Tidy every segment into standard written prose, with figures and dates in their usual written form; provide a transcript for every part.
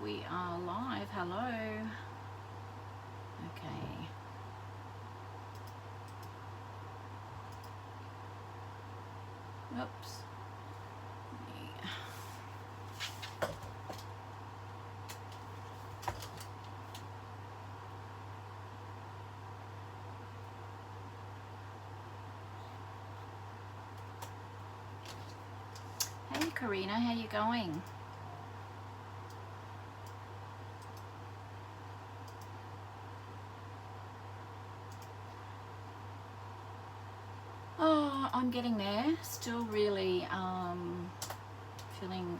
we are live. Hello. Okay. Oops. Hey Karina, how you going? Oh, I'm getting there. Still really feeling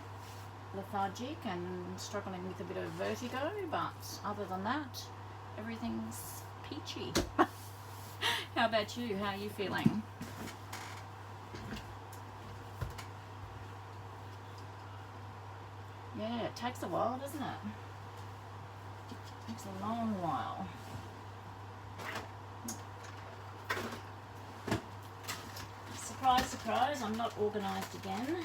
lethargic and struggling with a bit of vertigo, but other than that, everything's peachy. How about you? How are you feeling? Yeah, it takes a while, doesn't it? It takes a long while. Surprise, surprise, I'm not organised again.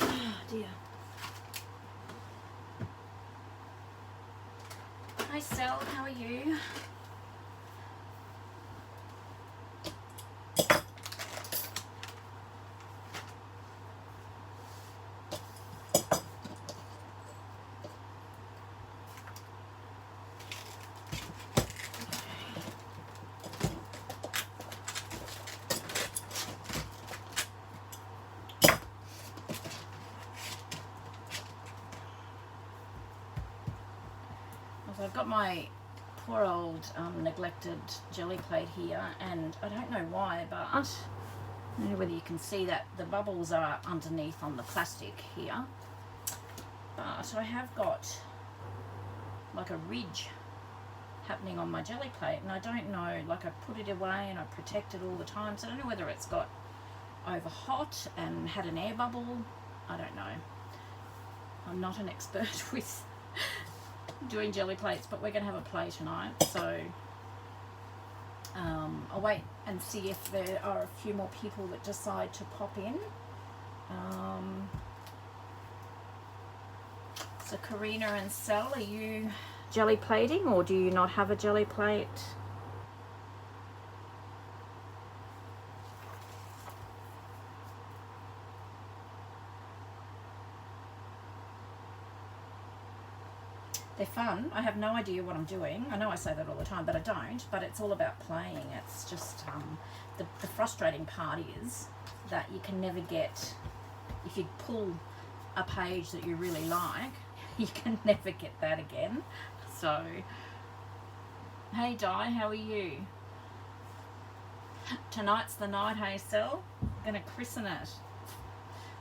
Oh dear. Hi Sel, how are you? So I've got my poor old neglected jelly plate here, and I don't know why, but I don't know whether you can see that the bubbles are underneath on the plastic here, but I have got like a ridge happening on my jelly plate, and I don't know, like I put it away and I protect it all the time, so I don't know whether it's got over hot and had an air bubble. I don't know. I'm not an expert with doing jelly plates, but we're going to have a play tonight, so I'll wait and see if there are a few more people that decide to pop in. So Karina and Sel, are you jelly plating, or do you not have a jelly plate? They're fun. I have no idea what I'm doing. I know I say that all the time, but I don't. But it's all about playing. It's just the frustrating part is that you can never get, if you pull a page that you really like, you can never get that again. So, hey Di, how are you? Tonight's the night, hey Sel? Gonna christen it.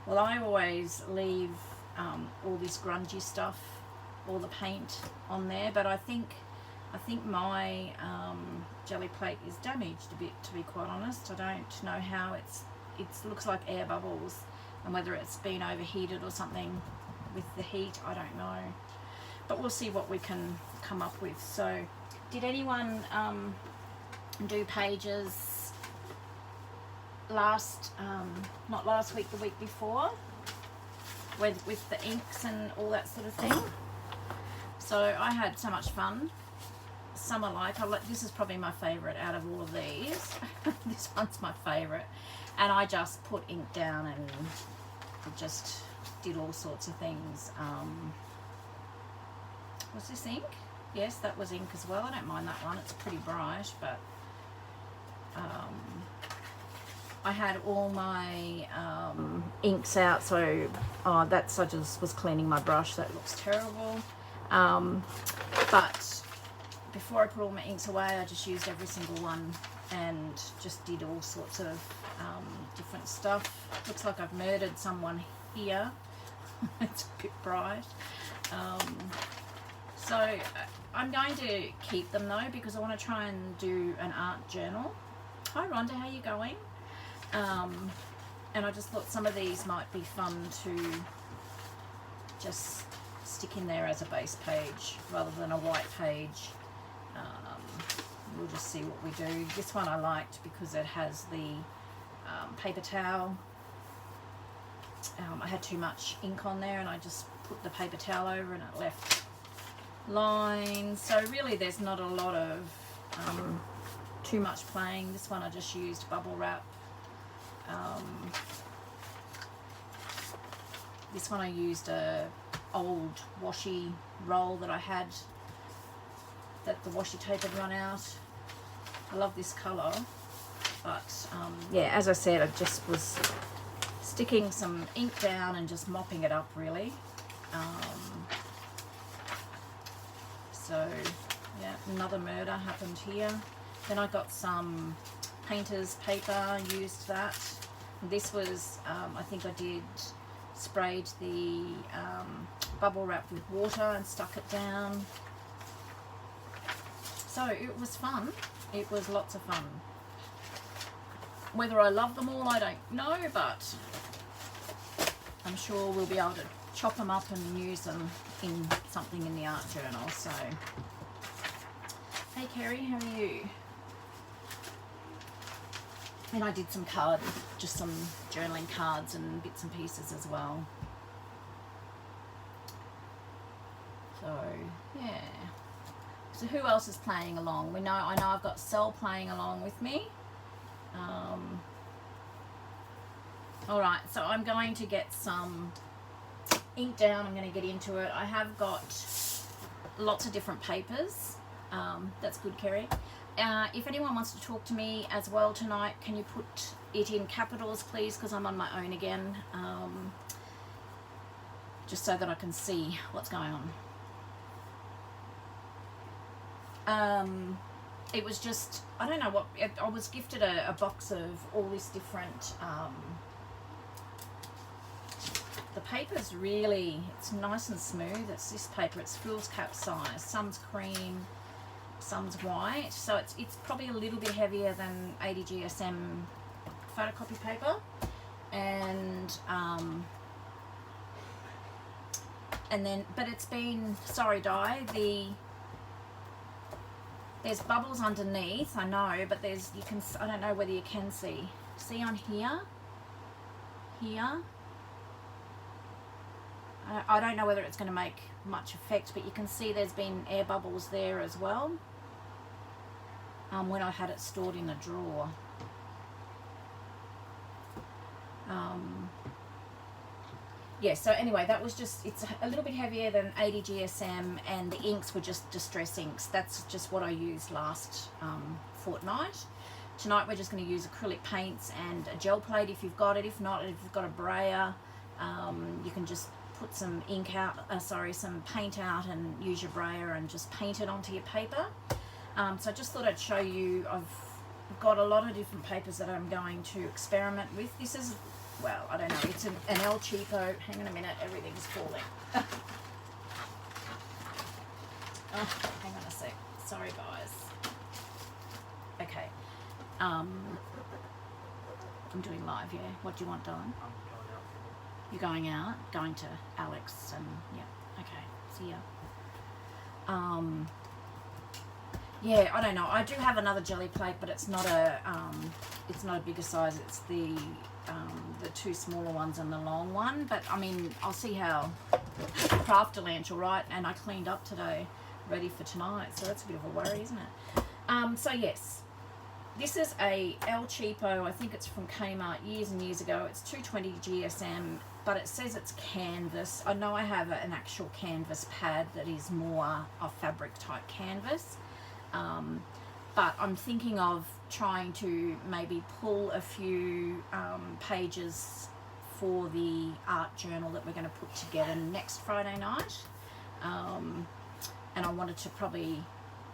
Well, I always leave all this grungy stuff, all the paint on there, but I think my jelly plate is damaged a bit, to be quite honest. I don't know how it looks like air bubbles, and whether it's been overheated or something with the heat, I don't know, but we'll see what we can come up with. So did anyone do pages not last week, the week before, with the inks and all that sort of thing? So I had so much fun. Some I like. This is probably my favourite out of all of these. This one's my favourite. And I just put ink down and just did all sorts of things. Was this ink? Yes, that was ink as well. I don't mind that one. It's pretty bright, but I had all my inks out. So I just was cleaning my brush. That looks terrible. But before I put all my inks away, I just used every single one and just did all sorts of different stuff. Looks like I've murdered someone here. It's a bit bright. So I'm going to keep them though, because I want to try and do an art journal. Hi Rhonda, how are you going? And I just thought some of these might be fun to just stick in there as a base page rather than a white page we'll just see what we do. This one I liked because it has the paper towel. I had too much ink on there and I just put the paper towel over and it left lines. So really there's not a lot of too much playing. This one I just used bubble wrap. This one I used a old washi roll that I had that the washi tape had run out. I love this colour, but yeah, as I said, I just was sticking some ink down and just mopping it up really. So yeah, another murder happened here. Then I got some painter's paper, used that. This was, I think I did, sprayed the bubble wrap with water and stuck it down. So it was fun. It was lots of fun. Whether I love them all, I don't know, but I'm sure we'll be able to chop them up and use them in something in the art journal. So, hey Kerry, how are you? And I did some cards, just some journaling cards and bits and pieces as well. So, yeah. So who else is playing along? I know I've got Cell playing along with me. All right, so I'm going to get some ink down. I'm going to get into it. I have got lots of different papers. That's good, Kerry. If anyone wants to talk to me as well tonight, can you put it in capitals, please? Because I'm on my own again. Just so that I can see what's going on. It was just, I don't know what, I was gifted a box of all this different, the paper's really, it's nice and smooth. It's this paper, it's foolscap size. Some's cream, some's white. So it's probably a little bit heavier than 80 GSM photocopy paper. And then, but it's been, sorry Di, there's bubbles underneath, I know, but I don't know whether you can see. See on here? I don't know whether it's going to make much effect, but you can see there's been air bubbles there as well. When I had it stored in a drawer. Yeah, so anyway, that was just, it's a little bit heavier than 80 GSM, and the inks were just distress inks. That's just what I used last fortnight. Tonight we're just going to use acrylic paints and a gel plate if you've got it. If not, if you've got a brayer, you can just put some ink out, some paint out and use your brayer and just paint it onto your paper. So I just thought I'd show you, I've got a lot of different papers that I'm going to experiment with. This is, well, I don't know, it's an El Cheapo. Hang on a minute, everything's falling. Oh, hang on a sec. Sorry, guys. Okay. I'm doing live, yeah. What do you want, darling? I'm going out. You're going out? Going to Alex and, yeah. Okay, see ya. Yeah, I don't know. I do have another jelly plate, but it's not a bigger size. It's the two smaller ones and the long one. But I mean, I'll see how Crafterlanch, all right. And I cleaned up today, ready for tonight. So that's a bit of a worry, isn't it? So yes, this is a El Cheapo. I think it's from Kmart years and years ago. It's 220 GSM, but it says it's canvas. I know I have an actual canvas pad that is more a fabric type canvas. But I'm thinking of trying to maybe pull a few pages for the art journal that we're going to put together next Friday night. And I wanted to probably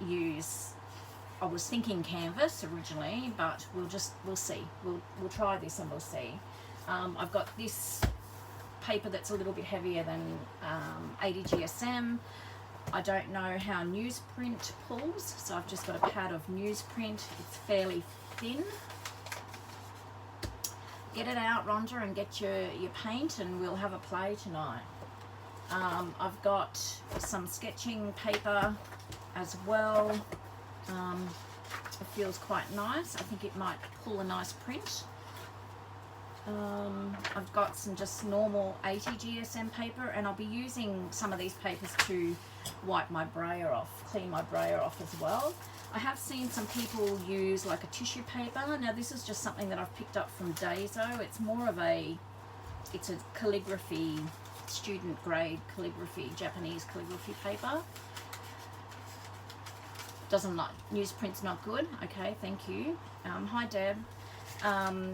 use, I was thinking canvas originally, but we'll see. We'll try this and we'll see. I've got this paper that's a little bit heavier than 80 GSM. I don't know how newsprint pulls, so I've just got a pad of newsprint. It's fairly thin. Get it out, Rhonda, and get your paint, and we'll have a play tonight. I've got some sketching paper as well. It feels quite nice. I think it might pull a nice print. I've got some just normal 80 GSM paper, and I'll be using some of these papers to wipe my brayer off, clean my brayer off as well. I have seen some people use like a tissue paper. Now this is just something that I've picked up from Daiso. It's more of it's a calligraphy, student grade calligraphy, Japanese calligraphy paper. Doesn't like, newsprint's not good. Okay, thank you. Hi Deb.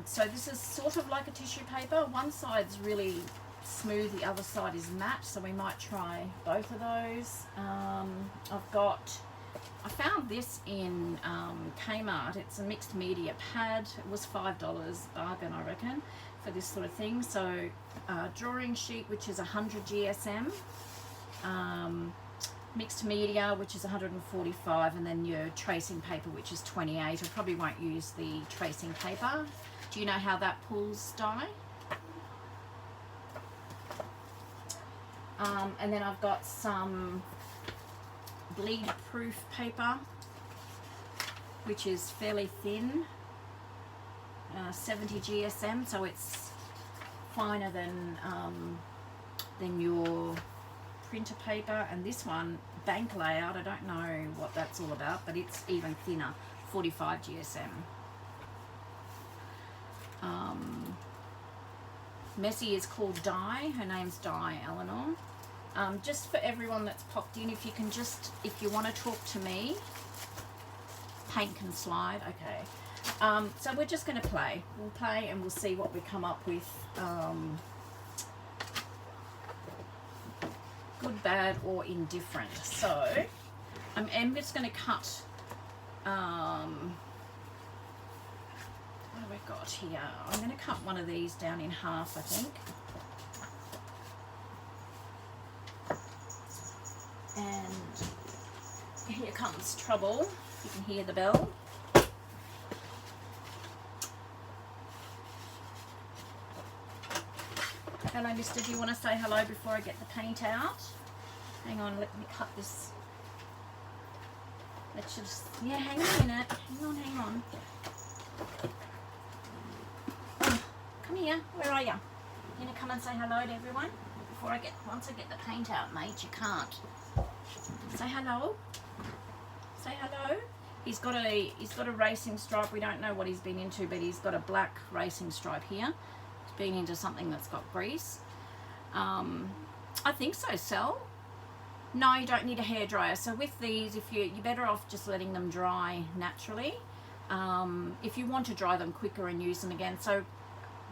So this is sort of like a tissue paper. One side's really smooth, the other side is matte, so we might try both of those. I found this in Kmart. It's a mixed media pad. It was $5, bargain I reckon, for this sort of thing. So drawing sheet, which is 100 GSM, mixed media, which is 145, and then your tracing paper, which is 28. I probably won't use the tracing paper. Do you know how that pulls dye? And then I've got some bleed proof paper, which is fairly thin, 70 GSM, so it's finer than your printer paper. And this one, bank layout, I don't know what that's all about, but it's even thinner, 45 GSM. Messi is called Di. Her name's Di Eleanor. Just for everyone that's popped in, if you want to talk to me, paint can slide. Okay. So we're just going to play. We'll play and we'll see what we come up with. Good, bad, or indifferent. So I'm just going to cut. What have I got here? I'm going to cut one of these down in half, I think. And here comes trouble. You can hear the bell. Hello, mister. Do you want to say hello before I get the paint out? Hang on, let me cut this. Let's just, yeah, hang on a minute. Hang on. Oh, come here. Where are you? You gonna come and say hello to everyone? Once I get the paint out, mate, you can't. Say hello. Say hello. He's got a racing stripe. We don't know what he's been into, but he's got a black racing stripe here. He's been into something that's got grease. I think so, Sel. No, you don't need a hairdryer. So with these, you're better off just letting them dry naturally. If you want to dry them quicker and use them again. So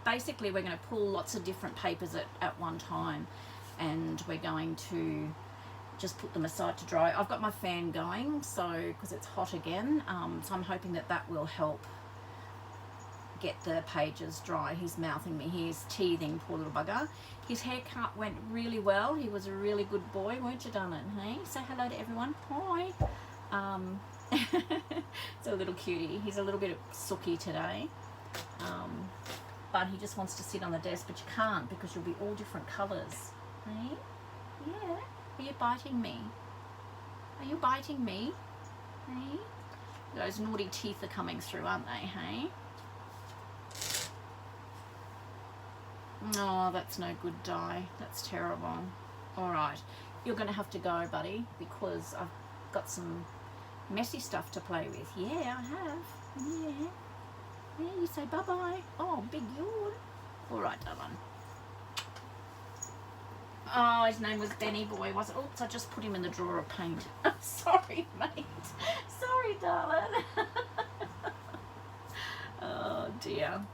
basically we're going to pull lots of different papers at one time, and we're going to just put them aside to dry. I've got my fan going, so because it's hot again, so I'm hoping that will help get the pages dry. He's mouthing me, he's teething, poor little bugger. His haircut went really well. He was a really good boy, weren't you, darling? Hey, say hello to everyone. Hi. It's a little cutie. He's a little bit sooky today, but he just wants to sit on the desk, but you can't because you'll be all different colours. Hey? Yeah. Are you biting me? Are you biting me? Hey? Those naughty teeth are coming through, aren't they? Hey? Oh, that's no good, Di. That's terrible. Alright, you're going to have to go, buddy, because I've got some messy stuff to play with. Yeah, I have. Yeah. Yeah, you say bye-bye. Oh, big yawn. Alright, darling. Oh, his name was Benny Boy, was it? Oops, I just put him in the drawer of paint. Sorry, mate. Sorry, darling. Oh, dear.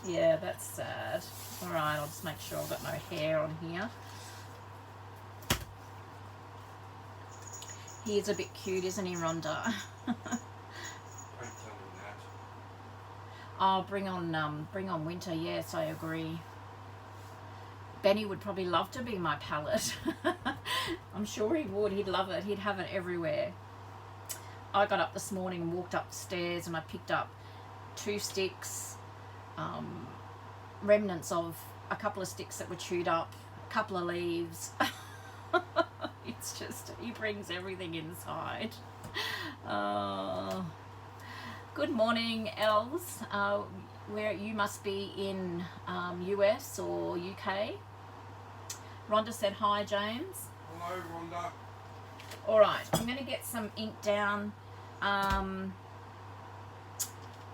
Yeah, that's sad. Alright, I'll just make sure I've got no hair on here. He is a bit cute, isn't he, Rhonda? Oh, bring on winter. Yes, I agree. Benny would probably love to be my palette. I'm sure he would. He'd love it. He'd have it everywhere. I got up this morning and walked upstairs and I picked up 2 sticks, remnants of a couple of sticks that were chewed up, a couple of leaves. It's just, he brings everything inside. Good morning, Els. Where you must be in US or UK. Rhonda said hi, James. Hello, Rhonda. All right, I'm going to get some ink down.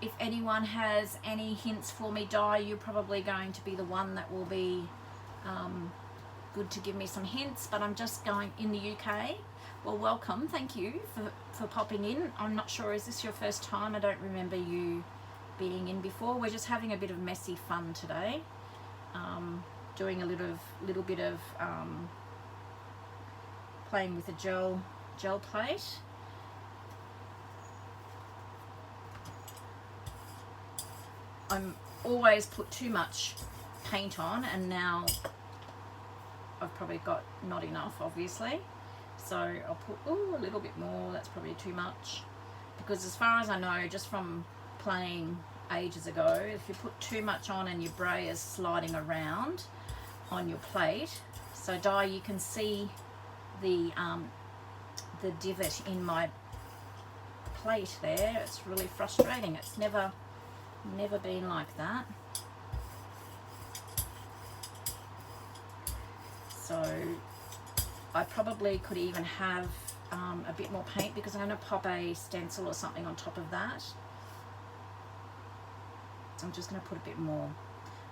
If anyone has any hints for me, Di, you're probably going to be the one that will be good to give me some hints, but I'm just going in the UK. Well, welcome. Thank you for popping in. I'm not sure, is this your first time? I don't remember you being in before. We're just having a bit of messy fun today. Doing a little bit of playing with a gel plate. I'm always put too much paint on, and now I've probably got not enough, obviously. So I'll put a little bit more. That's probably too much, because as far as I know, just from playing ages ago, if you put too much on and your bray is sliding around on your plate. So Di, you can see the divot in my plate there. It's really frustrating. It's never been like that. So I probably could even have a bit more paint, because I'm going to pop a stencil or something on top of that. I'm just going to put a bit more.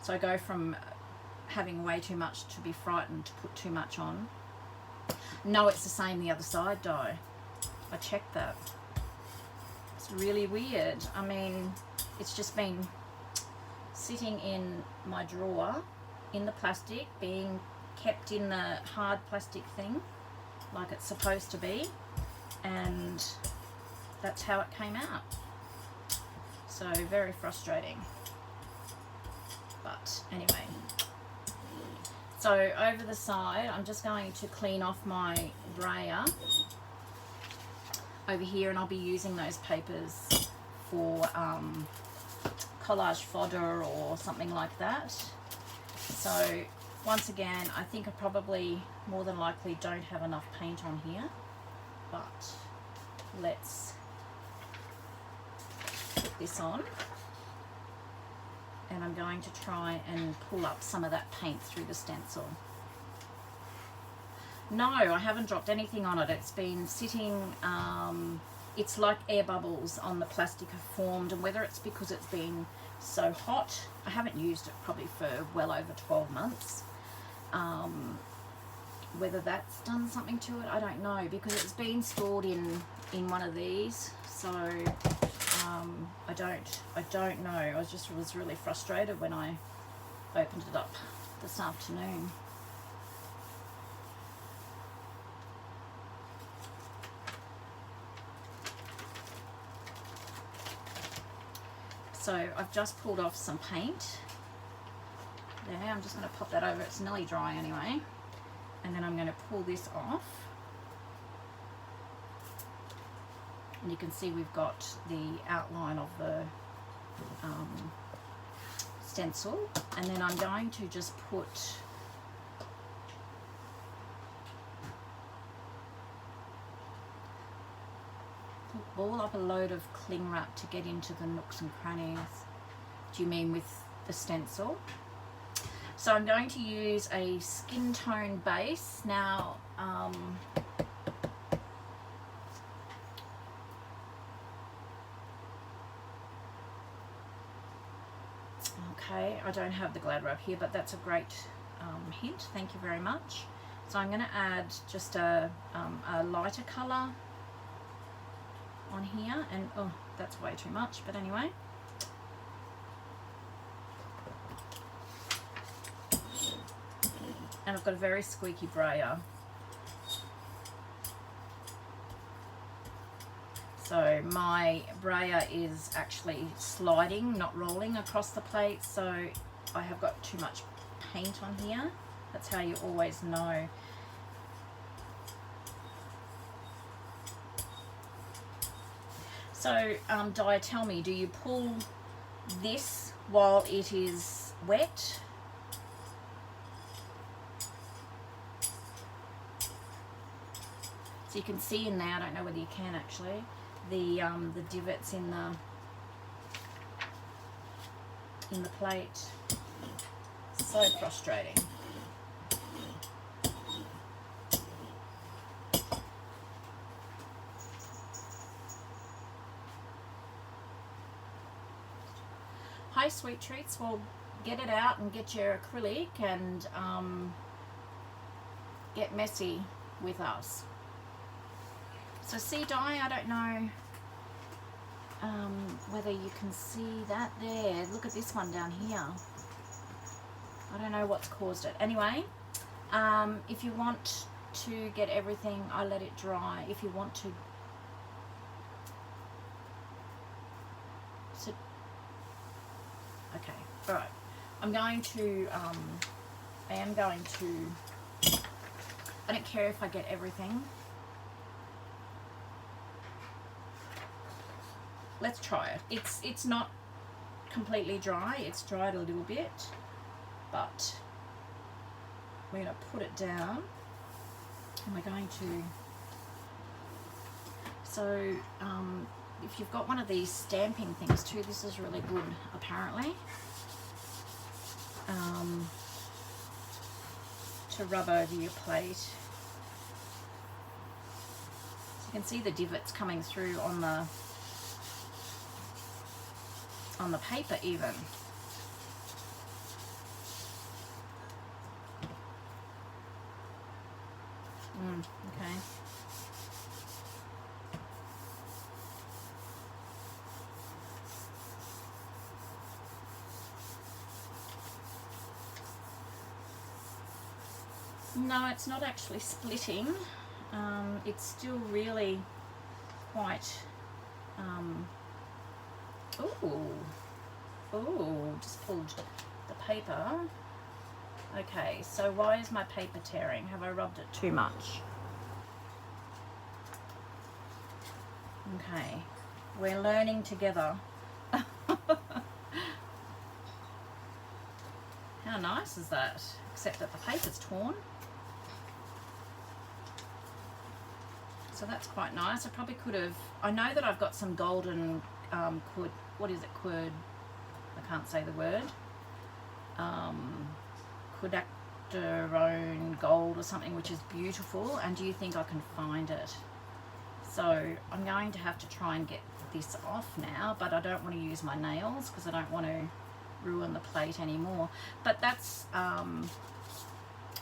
So I go from having way too much to be frightened to put too much on. No, it's the same the other side, Di. I checked that. It's really weird. I mean, it's just been sitting in my drawer in the plastic, being kept in the hard plastic thing like it's supposed to be, and that's how it came out. So very frustrating, but anyway. So over the side, I'm just going to clean off my brayer over here, and I'll be using those papers for collage fodder or something like that. So once again, I think I probably more than likely don't have enough paint on here, but let's put this on, and I'm going to try and pull up some of that paint through the stencil. No, I haven't dropped anything on it. It's been sitting, it's like air bubbles on the plastic have formed, and whether it's because it's been so hot, I haven't used it probably for well over 12 months. Whether that's done something to it, I don't know, because it's been stored in one of these. So I don't know. I was really frustrated when I opened it up this afternoon. So I've just pulled off some paint there. I'm just going to pop that over. It's nearly dry anyway. And then I'm going to pull this off. And you can see we've got the outline of the stencil. And then I'm going to just ball up a load of cling wrap to get into the nooks and crannies. Do you mean with the stencil? So I'm going to use a skin tone base. Now, okay, I don't have the Glad wrap here, but that's a great hint. Thank you very much. So I'm going to add just a lighter colour on here, and oh, that's way too much, but anyway. And I've got a very squeaky brayer. So my brayer is actually sliding, not rolling across the plate, so I have got too much paint on here. That's how you always know. So, Di, tell me, do you pull this while it is wet? So you can see in there, I don't know whether you can actually, the divots in the in the plate. So frustrating. Hi Sweet Treats, well get it out and get your acrylic and get messy with us. So see dye, I don't know whether you can see that there. Look at this one down here. I don't know what's caused it. Anyway, if you want to get everything, I let it dry. If you want to, so, okay, all right. I'm going to, I am going to, I don't care if I get everything. Let's try it. It's not completely dry. It's dried a little bit, but we're going to put it down and we're going to, so if you've got one of these stamping things too, this is really good apparently, to rub over your plate. So you can see the divots coming through on the paper even. Okay. No, it's not actually splitting. It's still really quite, just pulled the paper. Okay, so why is my paper tearing? Have I rubbed it too much? Okay, we're learning together. How nice is that? Except that the paper's torn. So that's quite nice. I probably could have, I know that I've got some golden, what is it, quid, I can't say the word, quinacridone gold or something, which is beautiful, and do you think I can find it? So I'm going to have to try and get this off now, but I don't want to use my nails because I don't want to ruin the plate anymore. But that's, I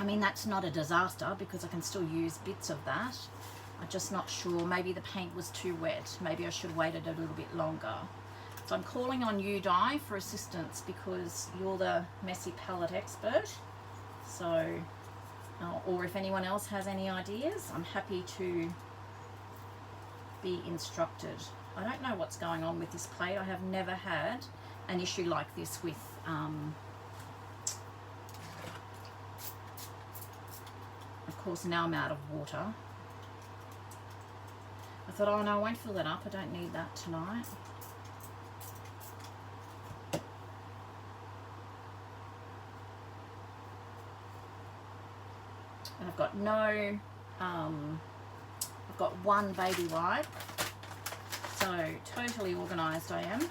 mean, that's not a disaster because I can still use bits of that. I'm just not sure. Maybe the paint was too wet. Maybe I should have waited a little bit longer. So I'm calling on you, Di, for assistance because you're the messy palette expert. So, or if anyone else has any ideas, I'm happy to be instructed. I don't know what's going on with this plate. I have never had an issue like this with of course now I'm out of water. I thought, oh no, I won't fill that up, I don't need that tonight. And I've got no, I've got one baby wipe, so totally organised I am.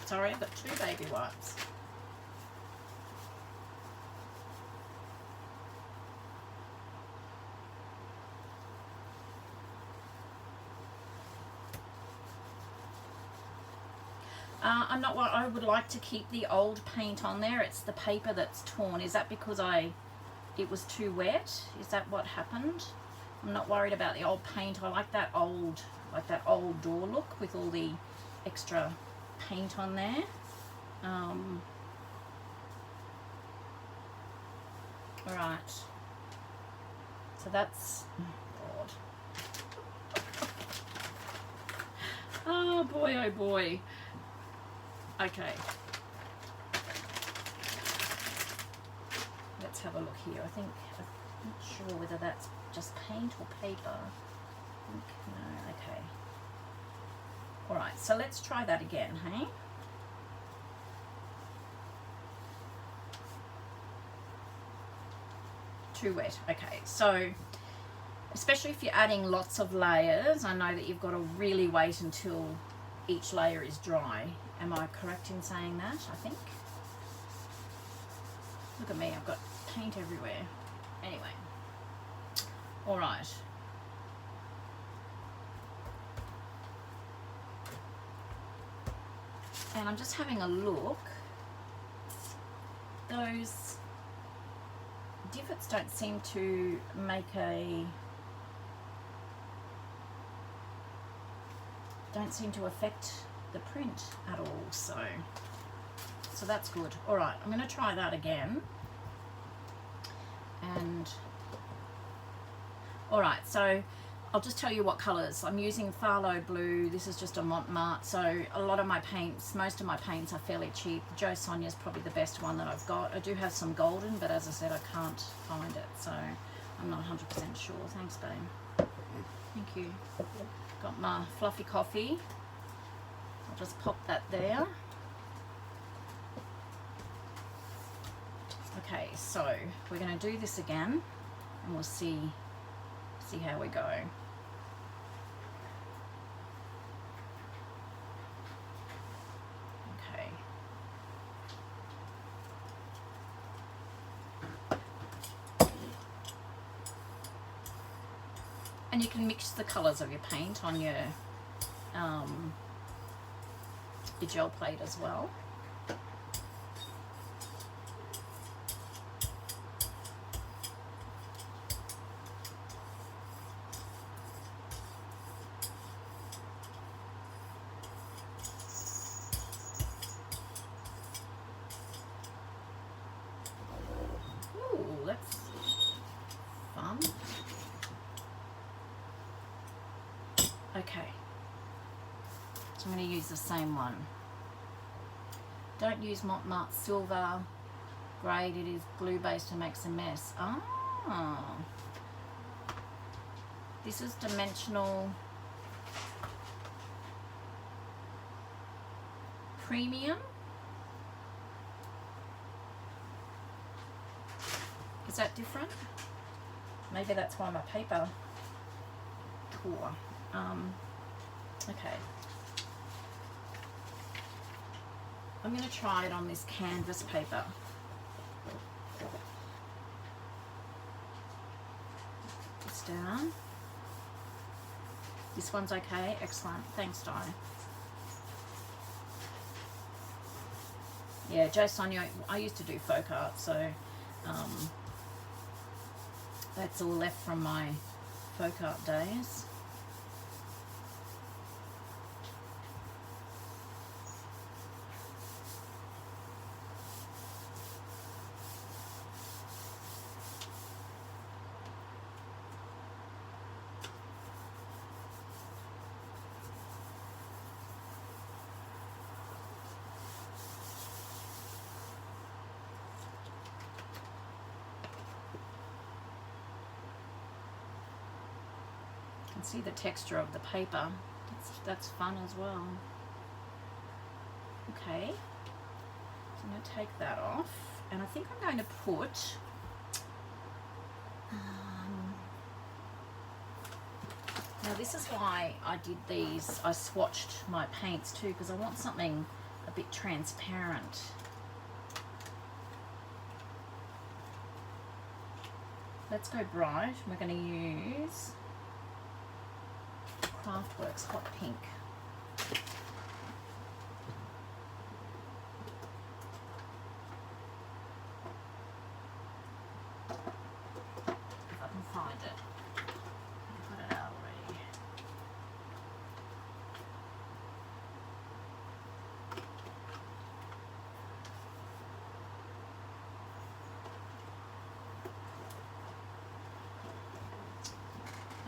Sorry, I've got two baby wipes. I'm not, I would like to keep the old paint on there. It's the paper that's torn. Is that because it was too wet? Is that what happened? I'm not worried about the old paint. I like that old door look with all the extra paint on there. All right. So that's, oh God. Oh boy, oh boy. Okay. Let's have a look here. I'm not sure whether that's just paint or paper. No, okay. All right, so let's try that again, hey? Too wet. Okay, so especially if you're adding lots of layers, I know that you've got to really wait until each layer is dry Am I correct in saying that? I think. Look at me, I've got paint everywhere. Anyway. Alright. And I'm just having a look. Those divots don't seem to make don't seem to affect the print at all, so that's good. All right, I'm going to try that again. And all right, so I'll just tell you what colours. I'm using Phthalo Blue. This is just a Montmartre. So a lot of my paints, most of my paints are fairly cheap. Jo Sonja is probably the best one that I've got. I do have some golden, but as I said, I can't find it, so I'm not 100% sure. Thanks, babe. Thank you. Got my fluffy coffee. I'll just pop that there. Okay, so we're going to do this again, and we'll see how we go. Okay. And you can mix the colours of your paint on your gel plate as well. Ooh, that's fun. Okay, so I'm going to use the same one. Don't use Montmartre Silver grade, it is glue based and makes a mess. Oh, this is Dimensional Premium. Is that different? Maybe that's why my paper tore. Okay. I'm going to try it on this canvas paper. This down. This one's okay. Excellent. Thanks, Di. Yeah, Jo Sonja, I used to do folk art, so that's all left from my folk art days. See the texture of the paper. That's fun as well. Okay, so I'm going to take that off, and I think I'm going to put now this is why I did these. I swatched my paints too, because I want something a bit transparent. Let's go bright. We're going to use Craftworks Hot Pink. If I can find it. I've got it out already.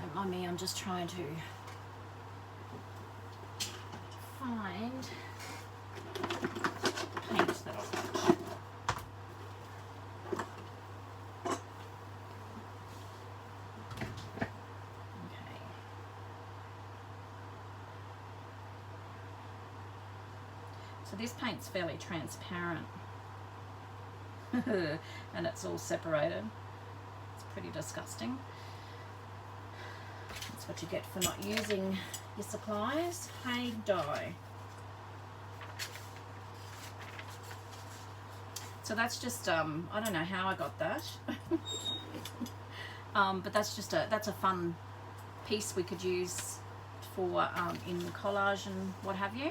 Don't mind me, I'm just trying to find paint that I'll touch. Okay. So this paint's fairly transparent and it's all separated. It's pretty disgusting. That's what you get for not using your supplies. Hey, Di. So that's just, I don't know how I got that. But that's just that's a fun piece we could use for in collage and what have you.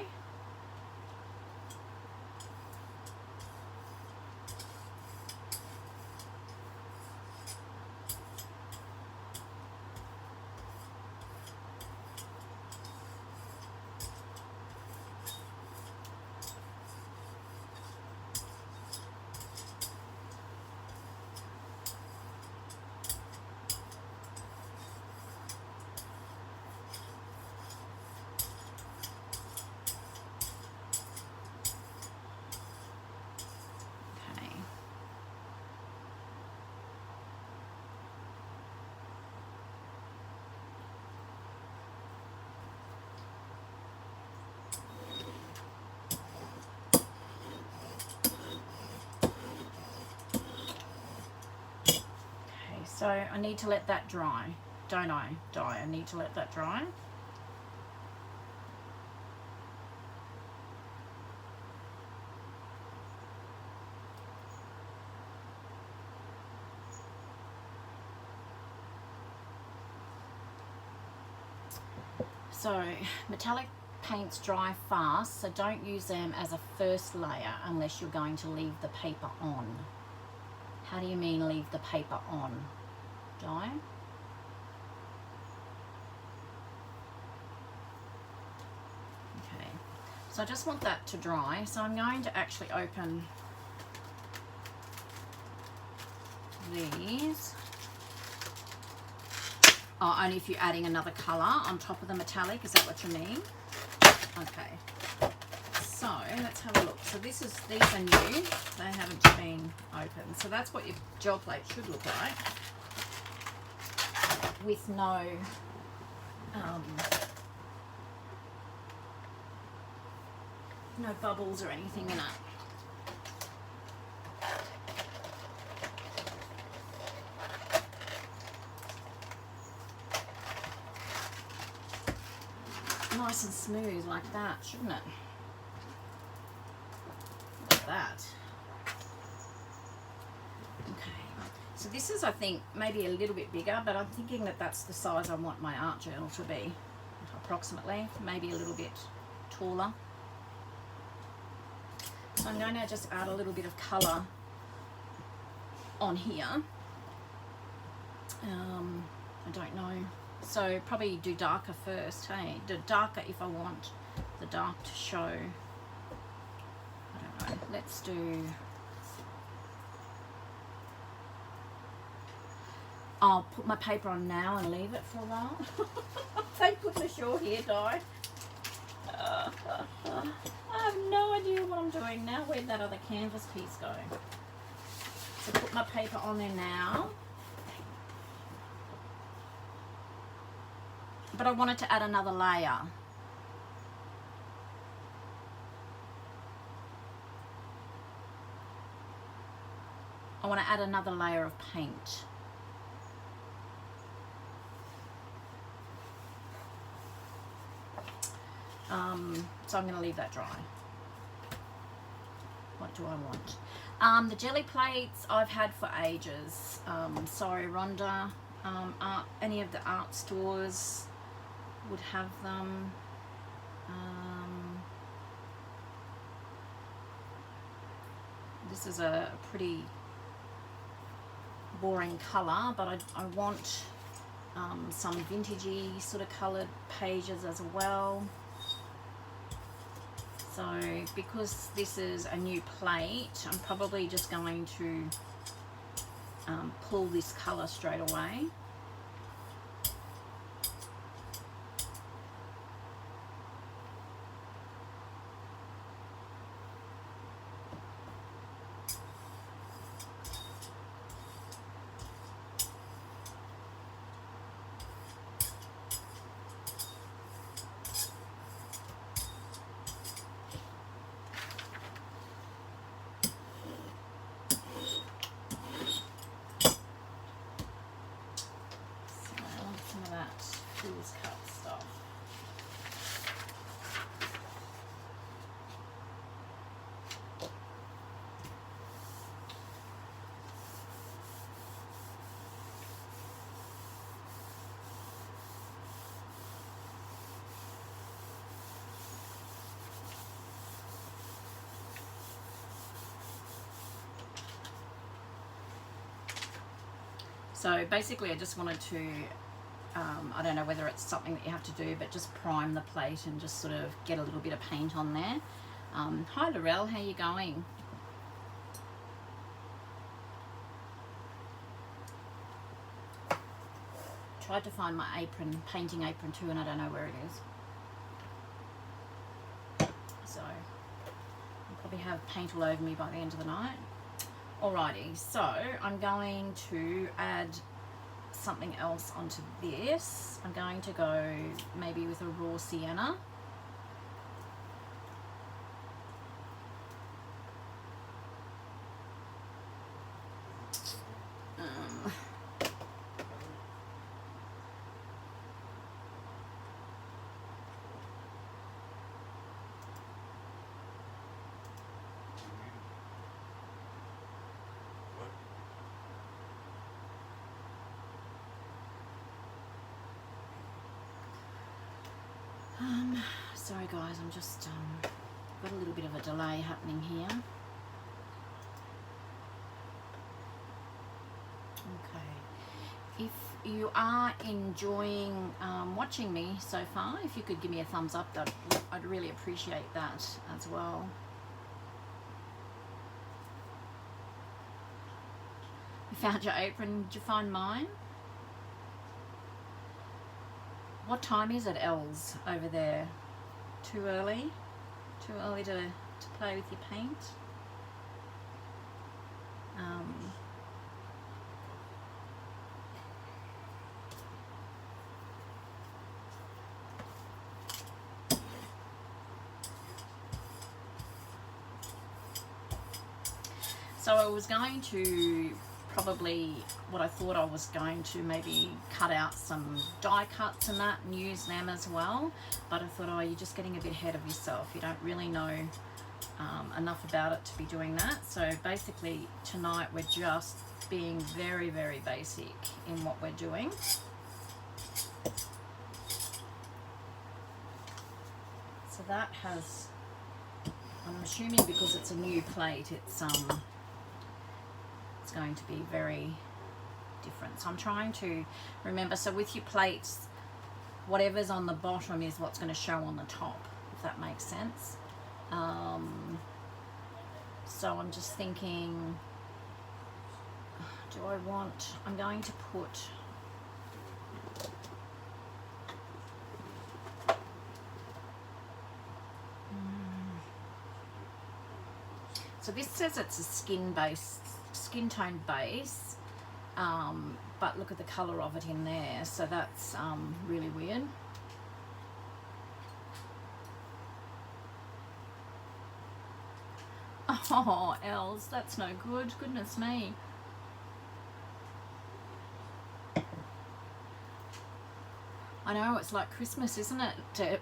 So I need to let that dry, don't I? I need to let that dry. So metallic paints dry fast, so don't use them as a first layer unless you're going to leave the paper on. How do you mean leave the paper on? Di? Okay, so I just want that to dry, so I'm going to actually open these. Oh, only if you're adding another colour on top of the metallic, is that what you mean? Okay, so let's have a look. So these are new, they haven't been opened. So that's what your gel plate should look like, with no no bubbles or anything in it. Nice and smooth like that, shouldn't it? Look at that. Okay, so this is, I think, maybe a little bit bigger, but I'm thinking that that's the size I want my art journal to be, approximately, maybe a little bit taller. So I'm going to just add a little bit of colour on here. I don't know. So probably do darker first, hey? Do darker if I want the dark to show. I don't know. Let's do... I'll put my paper on now and leave it for a while. They put the shore here, Di. I have no idea what I'm doing now. Where'd that other canvas piece go? So put my paper on there now. But I wanted to add another layer. I want to add another layer of paint. So I'm going to leave that dry. What do I want? The jelly plates I've had for ages. Sorry, Rhonda. Any of the art stores would have them. This is a pretty boring colour, but I want some vintagey sort of coloured pages as well. So because this is a new plate, I'm probably just going to pull this colour straight away. So basically I just wanted to, I don't know whether it's something that you have to do, but just prime the plate and just sort of get a little bit of paint on there. Hi Laurel, how you going? Tried to find my apron, painting apron too, and I don't know where it is. So I'll probably have paint all over me by the end of the night. Alrighty, so I'm going to add something else onto this. I'm going to go maybe with a raw sienna. Sorry guys, I'm just got a little bit of a delay happening here. Okay, if you are enjoying watching me so far, if you could give me a thumbs up, that I'd really appreciate that as well. You found your apron? Did you find mine? What time is it, Els, over there? Too early? Too early to play with your paint? So I was going to probably, what I thought I was going to maybe cut out some die cuts and that and use them as well, but I thought, oh, you're just getting a bit ahead of yourself. You don't really know enough about it to be doing that. So basically tonight we're just being very, very basic in what we're doing. So that has, I'm assuming because it's a new plate, it's going to be very different. So I'm trying to remember, so with your plates, whatever's on the bottom is what's going to show on the top, if that makes sense. So I'm just thinking, do I want, I'm going to put so this says it's a skin tone base, but look at the color of it in there, so that's really weird. Oh, Els, that's no good, goodness me. I know, it's like Christmas, isn't it, Deb?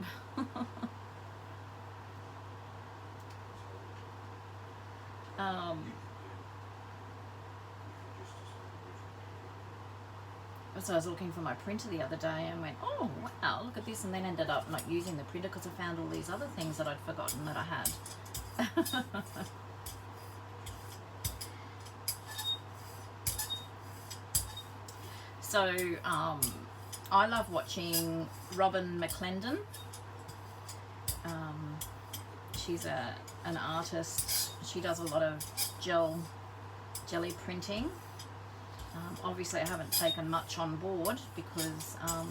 So I was looking for my printer the other day and went, oh wow, look at this, and then ended up not using the printer because I found all these other things that I'd forgotten that I had. So I love watching Robin McClendon. She's an artist. She does a lot of jelly printing. Obviously I haven't taken much on board because I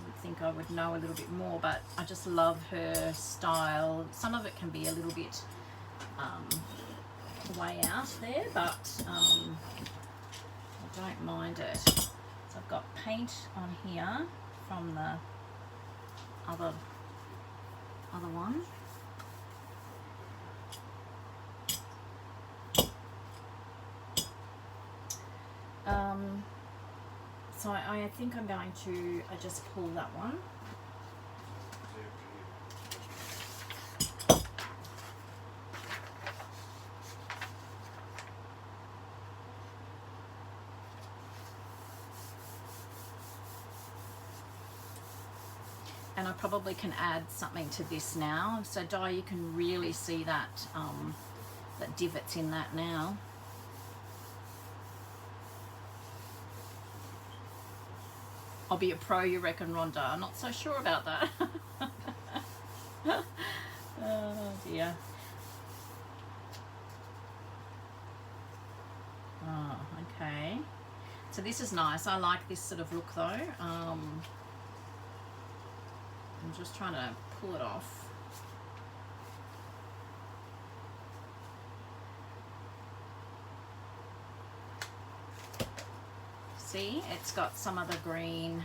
would think I would know a little bit more, but I just love her style. Some of it can be a little bit way out there, but I don't mind it. So I've got paint on here from the other one. So I think I'm going to just pull that one. And I probably can add something to this now. So Di, you can really see that that divots in that now. I'll be a pro, you reckon, Rhonda? I'm not so sure about that. Oh dear. Oh, okay. So this is nice. I like this sort of look though. I'm just trying to pull it off. See, it's got some of the green.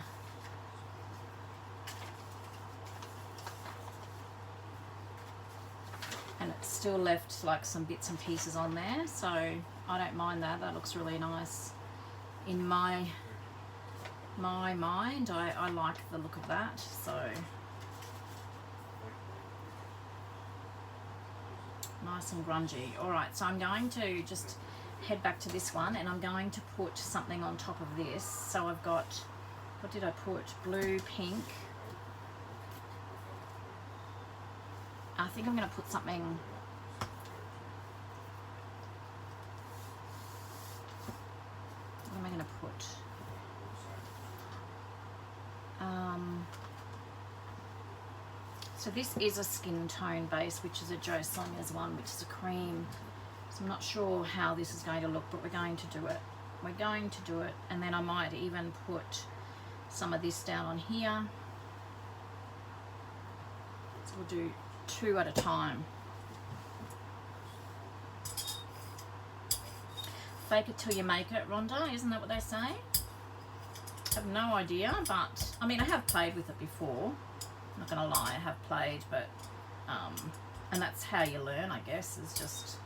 And it's still left like some bits and pieces on there, so I don't mind that. That looks really nice. In my mind, I like the look of that, so nice and grungy. All right, so I'm going to just head back to this one, and I'm going to put something on top of this. So I've got, what did I put? Blue, pink. I think I'm going to put something, what am I going to put? So this is a skin tone base, which is a Jo Sonja's one, which is a cream. So I'm not sure how this is going to look, but we're going to do it. We're going to do it, and then I might even put some of this down on here. So we'll do 2 at a time. Fake it till you make it, Rhonda, isn't that what they say? I have no idea, but I mean, I have played with it before. I'm not gonna lie, I have played, but and that's how you learn, I guess, is just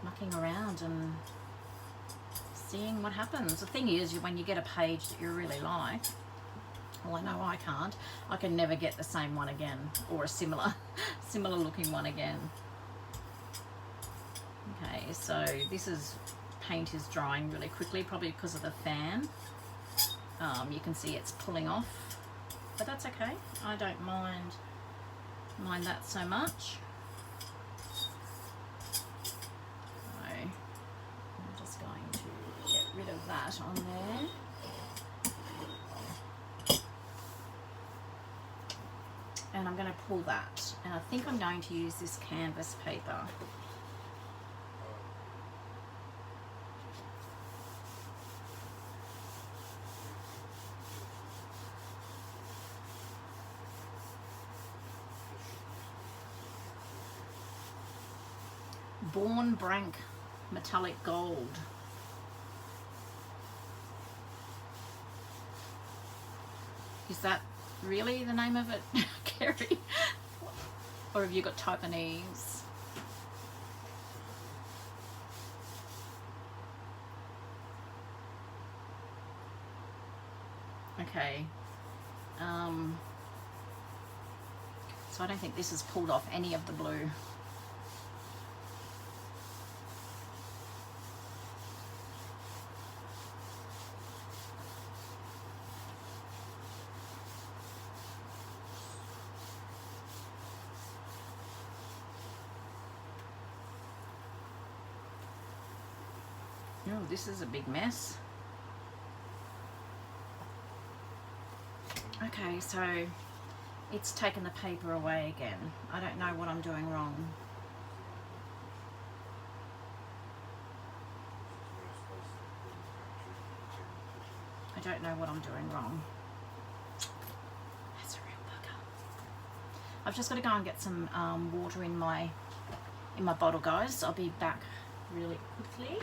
mucking around and seeing what happens. The thing is, when you get a page that you really like, well, I know I can't. I can never get the same one again, or a similar looking one again. Okay, so paint is drying really quickly, probably because of the fan. You can see it's pulling off, but that's okay. I don't mind that so much. So I'm just going to get rid of that on there. And I'm going to pull that, and I think I'm going to use this canvas paper. Born Brank Metallic Gold. Is that really the name of it, Kerry? Or have you got Taiwanese? Okay. So I don't think this has pulled off any of the blue. Oh, this is a big mess. Okay, so it's taken the paper away again. I don't know what I'm doing wrong. I don't know what I'm doing wrong. That's a real bugger. I've just got to go and get some water in my bottle, guys. I'll be back really quickly.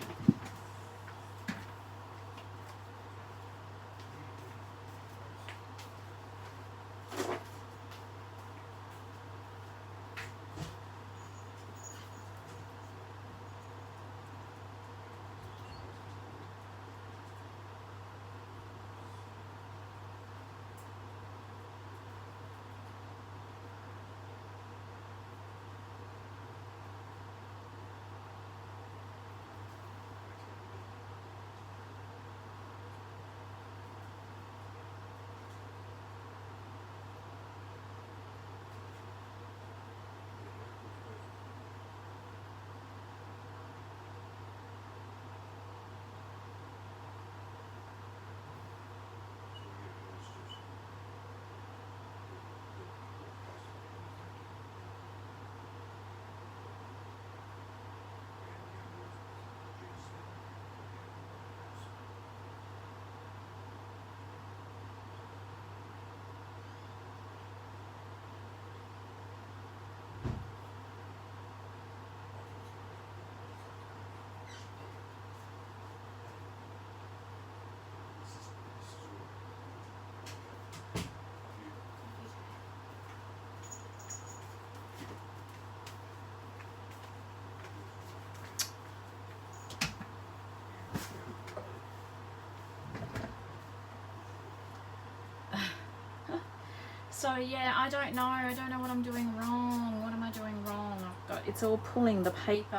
So yeah, I don't know what I'm doing wrong. What am I doing wrong? It's all pulling the paper.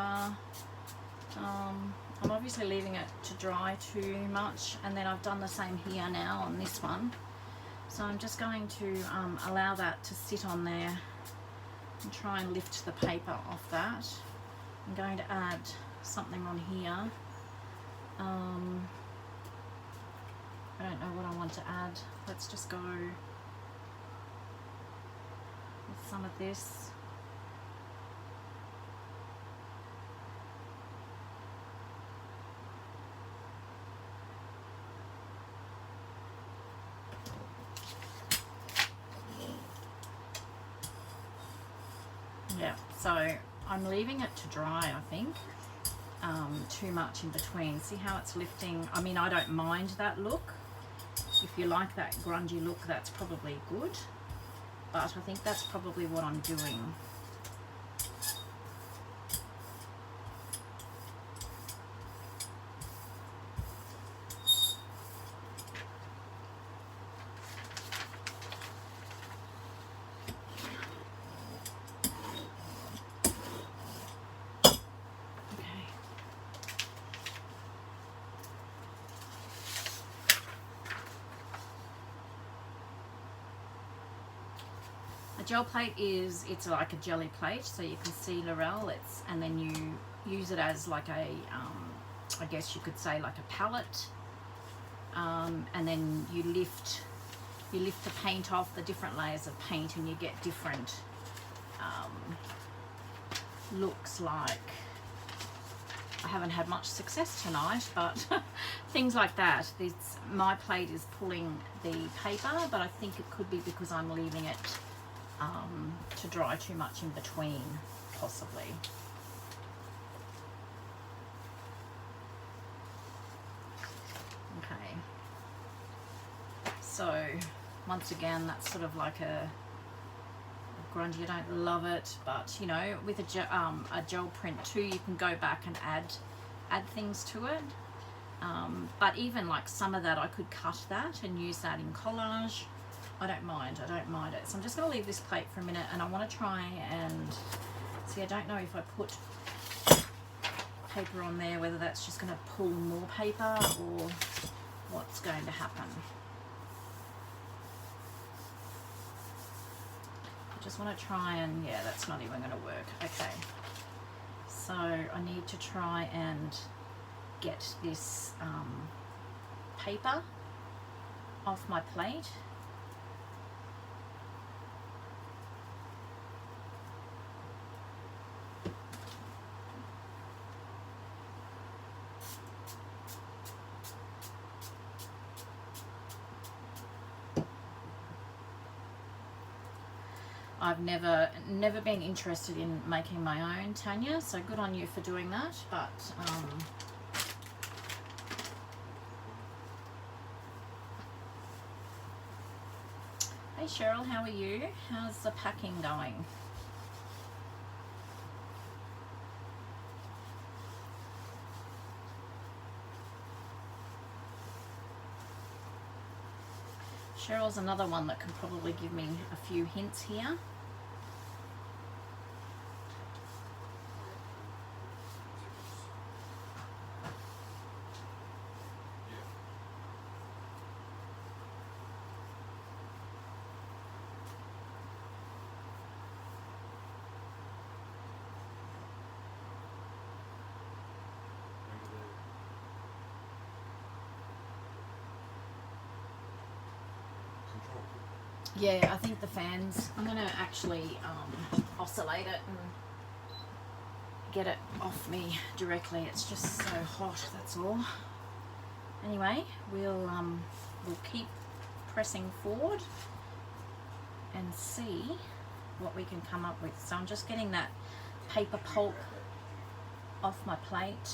I'm obviously leaving it to dry too much, and then I've done the same here now on this one. So I'm just going to allow that to sit on there and try and lift the paper off that. I'm going to add something on here. I don't know what I want to add. Let's just go with some of this. Yeah, so I'm leaving it to dry, I think. Too much in between. See how it's lifting? I mean, I don't mind that look. If you like that grungy look, that's probably good. But I think that's probably what I'm doing. Gel plate it's like a jelly plate, so you can see Laurel, and then you use it as like a I guess you could say like a palette, and then you lift the paint off, the different layers of paint, and you get different looks. Like, I haven't had much success tonight, but things like that. My plate is pulling the paper, but I think it could be because I'm leaving it to dry too much in between, possibly. Okay, so once again, that's sort of like a grungy. I don't love it, but you know, with a gel print too, you can go back and add things to it. But even like some of that, I could cut that and use that in collage. I don't mind it. So I'm just going to leave this plate for a minute, and I want to try and see. I don't know if I put paper on there, whether that's just going to pull more paper or what's going to happen. I just want to try and, yeah, that's not even going to work. Okay, so I need to try and get this paper off my plate. I've never been interested in making my own, Tanya, so good on you for doing that. But hey Cheryl, how are you? How's the packing going? Cheryl's another one that can probably give me a few hints here. Yeah, I think the fans, I'm going to actually oscillate it and get it off me directly. It's just so hot, that's all. Anyway, we'll keep pressing forward and see what we can come up with. So I'm just getting that paper pulp off my plate.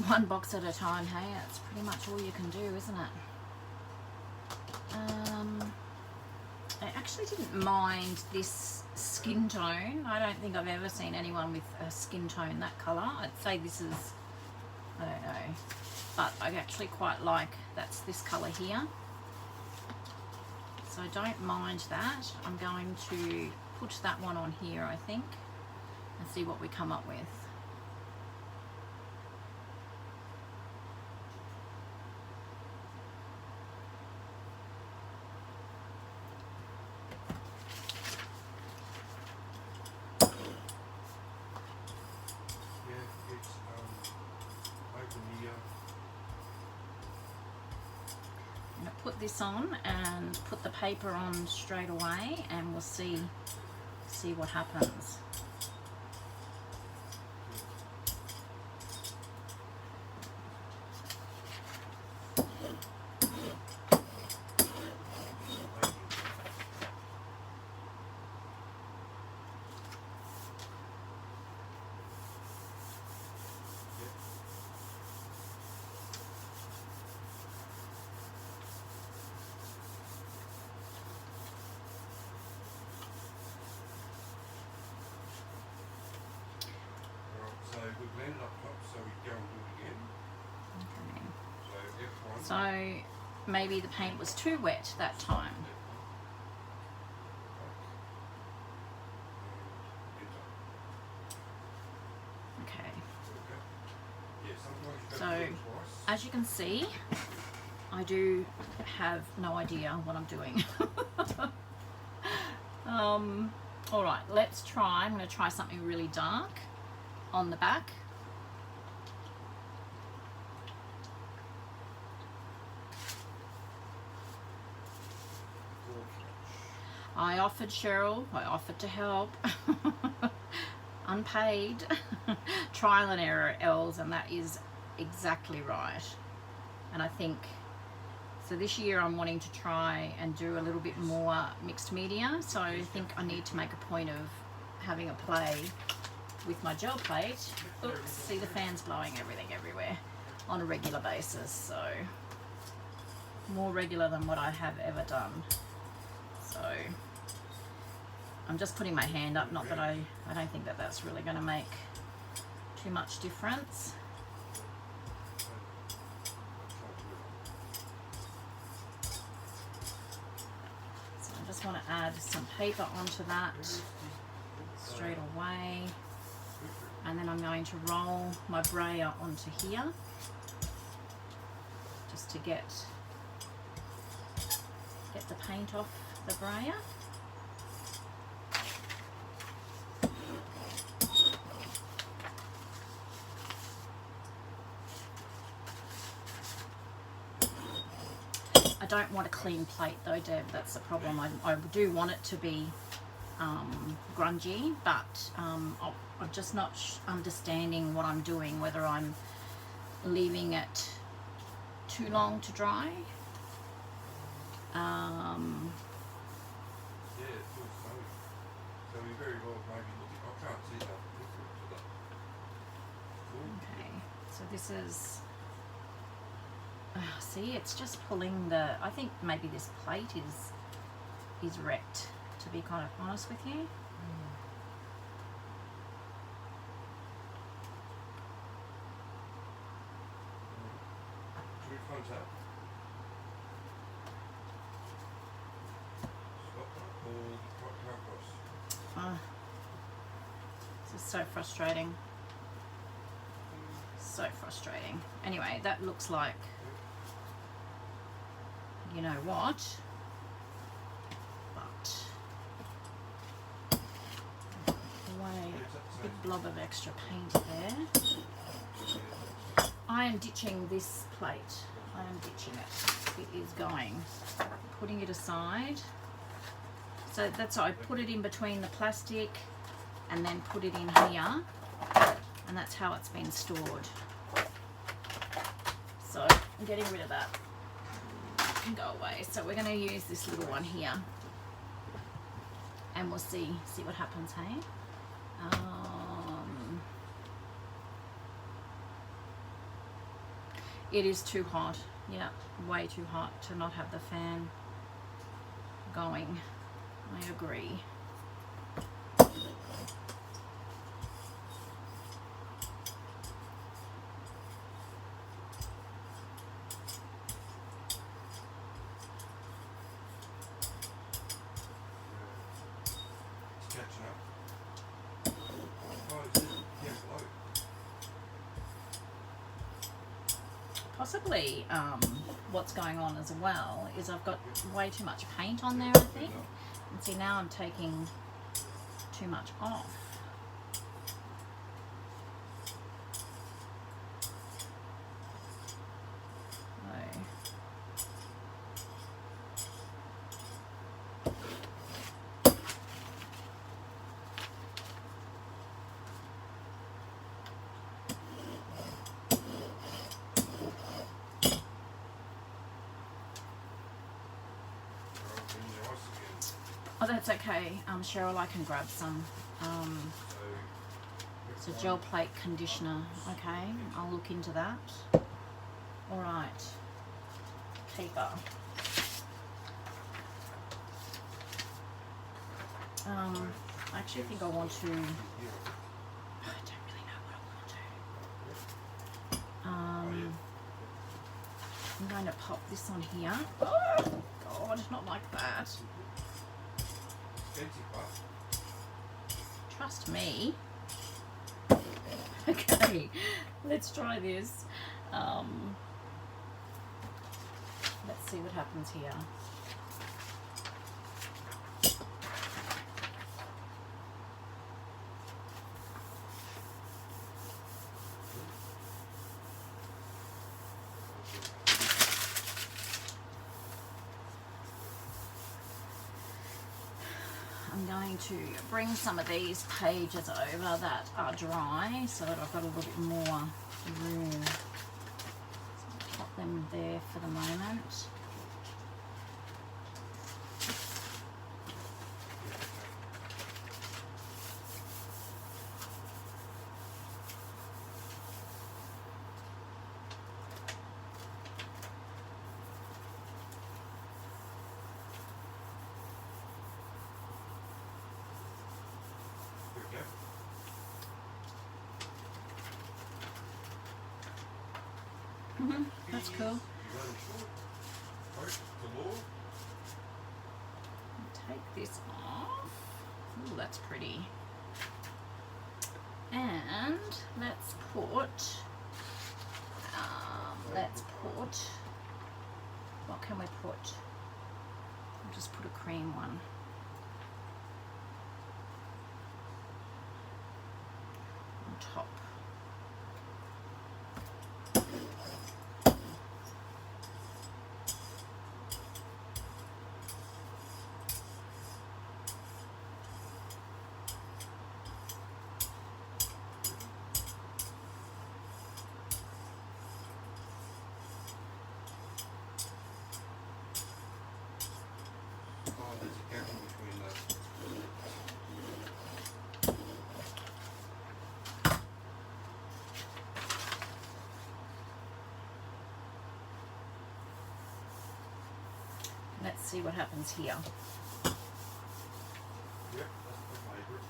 One box at a time, hey, that's pretty much all you can do, isn't it? I actually didn't mind this skin tone. I don't think I've ever seen anyone with a skin tone that colour. I'd say this is, I don't know, but I actually quite like that's this colour here. So I don't mind that. I'm going to put that one on here, I think, and see what we come up with. Put this on and put the paper on straight away, and we'll see what happens. So maybe the paint was too wet that time. Okay. So as you can see, I do have no idea what I'm doing. All right, let's try. I'm going to try something really dark on the back. I offered Cheryl, I offered to help, unpaid, trial and error, Els, and that is exactly right. And I think, so this year I'm wanting to try and do a little bit more mixed media, so I think I need to make a point of having a play with my gel plate. Oops, see the fans blowing everything everywhere on a regular basis, so more regular than what I have ever done. So I'm just putting my hand up, not that I don't think that that's really going to make too much difference. So I just want to add some paper onto that straight away, and then I'm going to roll my brayer onto here just to get the paint off the brayer. I don't want a clean plate though, Deb, that's the problem. I do want it to be grungy, but I'm just not understanding what I'm doing, whether I'm leaving it too long to dry. Yeah, it feels funny. So we very well maybe looking. I can't see that. Okay, so this is. See, it's just pulling the. I think maybe this plate is wrecked. To be kind of honest with you. Should we front up? This is so frustrating. So frustrating. Anyway, that looks like, you know what, but way big blob of extra paint there. I am ditching this plate. I am ditching it. It is going. Putting it aside. So that's how I put it in between the plastic and then put it in here, and that's how it's been stored. So I'm getting rid of that. It can go away. So we're going to use this little one here, and we'll see what happens. Hey, it is too hot. Yeah, way too hot to not have the fan going. I agree. possibly what's going on as well is I've got way too much paint on there, I think. And see, now I'm taking too much off. Oh, that's okay, Cheryl, I can grab some. It's a gel plate conditioner, okay? I'll look into that. Alright, paper. I actually think I want to, I don't really know what I want to do. I'm going to pop this on here. Oh, God, not like that. Trust me. Okay, let's try this. Let's see what happens here. I'm going to bring some of these pages over that are dry so that I've got a little bit more room. So pop them there for the moment. That's cool. Take this off. Ooh, that's pretty. And let's put, what can we put? I'll just put a cream one. On top. Let's see what happens here. Yep, that's the favourite.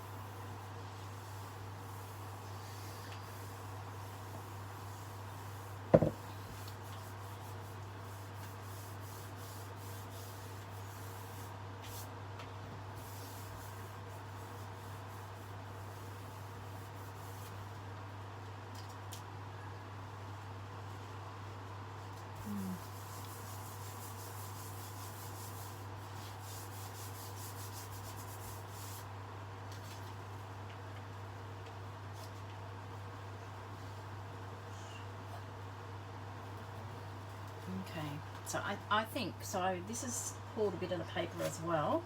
Okay, so I think, so this has pulled a bit of the paper as well.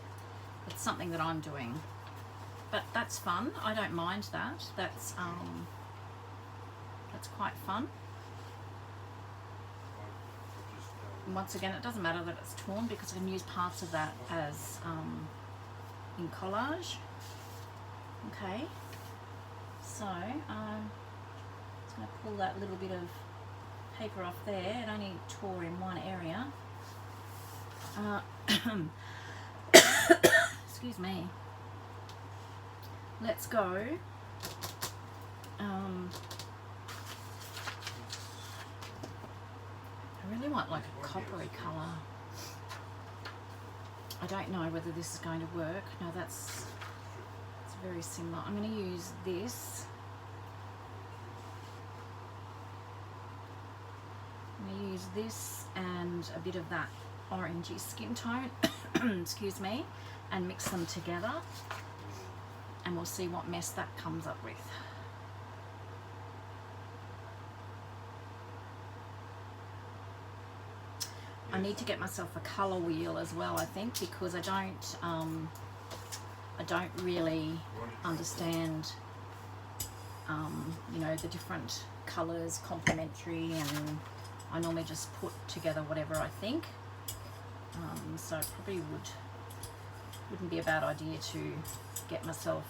It's something that I'm doing, but that's fun. I don't mind that. That's quite fun. And once again, it doesn't matter that it's torn because I can use parts of that as in collage. Okay, so I'm just going to pull that little bit of paper off there. It only tore in one area. Excuse me. Let's go. I really want like a coppery colour. I don't know whether this is going to work. No, it's very similar. I'm going to use this. I'm going to use this and a bit of that orangey skin tone, excuse me, and mix them together, and we'll see what mess that comes up with. I need to get myself a colour wheel as well, I think, because I don't really understand, you know, the different colours, complementary, and I normally just put together whatever I think. So it probably wouldn't be a bad idea to get myself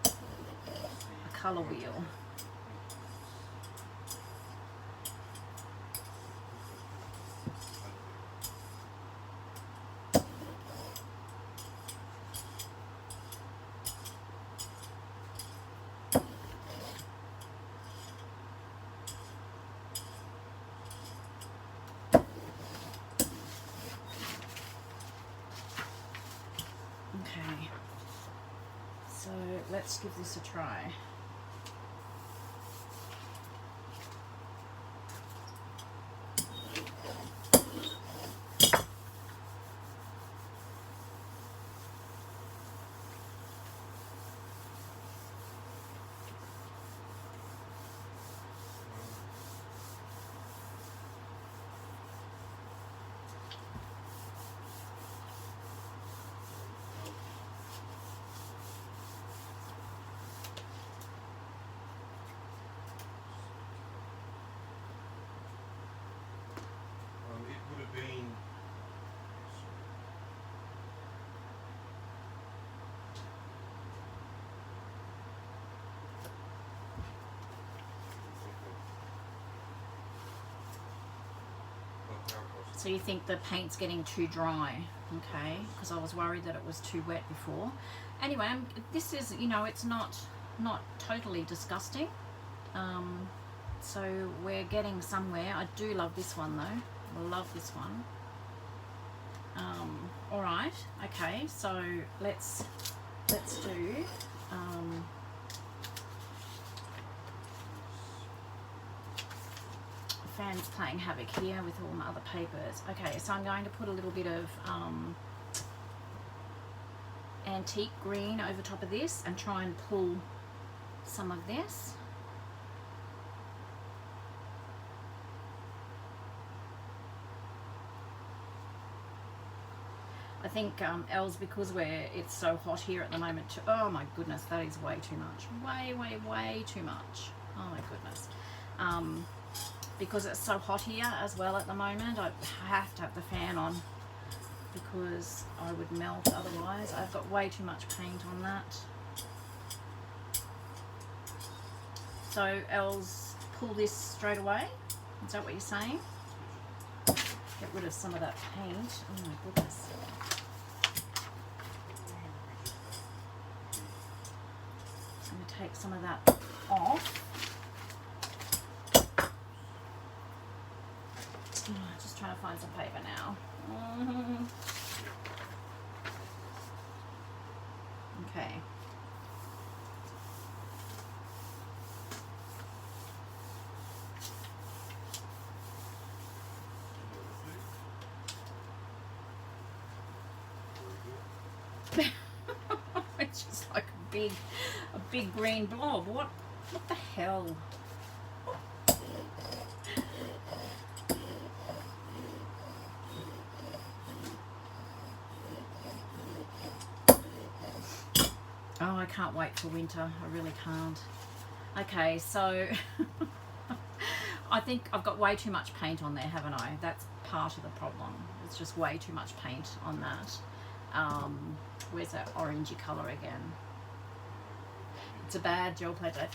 a colour wheel. Okay, so let's give this a try. It would have been. So you think the paint's getting too dry, okay? Because I was worried that it was too wet before. Anyway, this is, you know, it's not totally disgusting. So we're getting somewhere. I do love this one though. I love this one. All right, okay. So let's do. Fans playing havoc here with all my other papers. Okay, so I'm going to put a little bit of antique green over top of this and try and pull some of this. I think Els, because it's so hot here at the moment too. Oh my goodness, that is way too much. Way too much. Oh my goodness. Because it's so hot here as well at the moment, I have to have the fan on because I would melt otherwise. I've got way too much paint on that. So Els, pull this straight away? Is that what you're saying? Get rid of some of that paint. Oh my goodness. I'm going to take some of that off. Just trying to find some paper now. Okay. It's just like a big green blob. What the hell? Oh, I can't wait for winter. I really can't. Okay, so I think I've got way too much paint on there, haven't I? That's part of the problem. It's just way too much paint on that. Where's that orangey colour again? It's a bad gel plate day.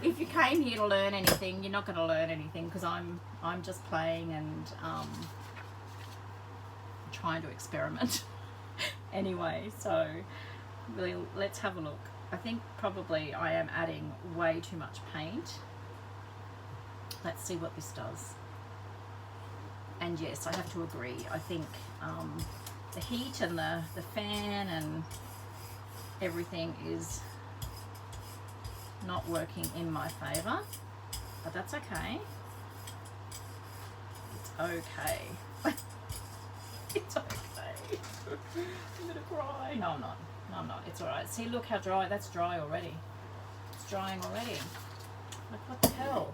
If you came here to learn anything, you're not going to learn anything because I'm just playing and trying to experiment. Anyway, so really, let's have a look. I think probably I am adding way too much paint. Let's see what this does. And yes, I have to agree. I think the heat and the fan and everything is not working in my favour, but that's okay. okay. It's okay. I'm gonna cry. No, I'm not. No, I'm not. It's alright. See, look how dry. That's dry already. It's drying already. Like, what the hell?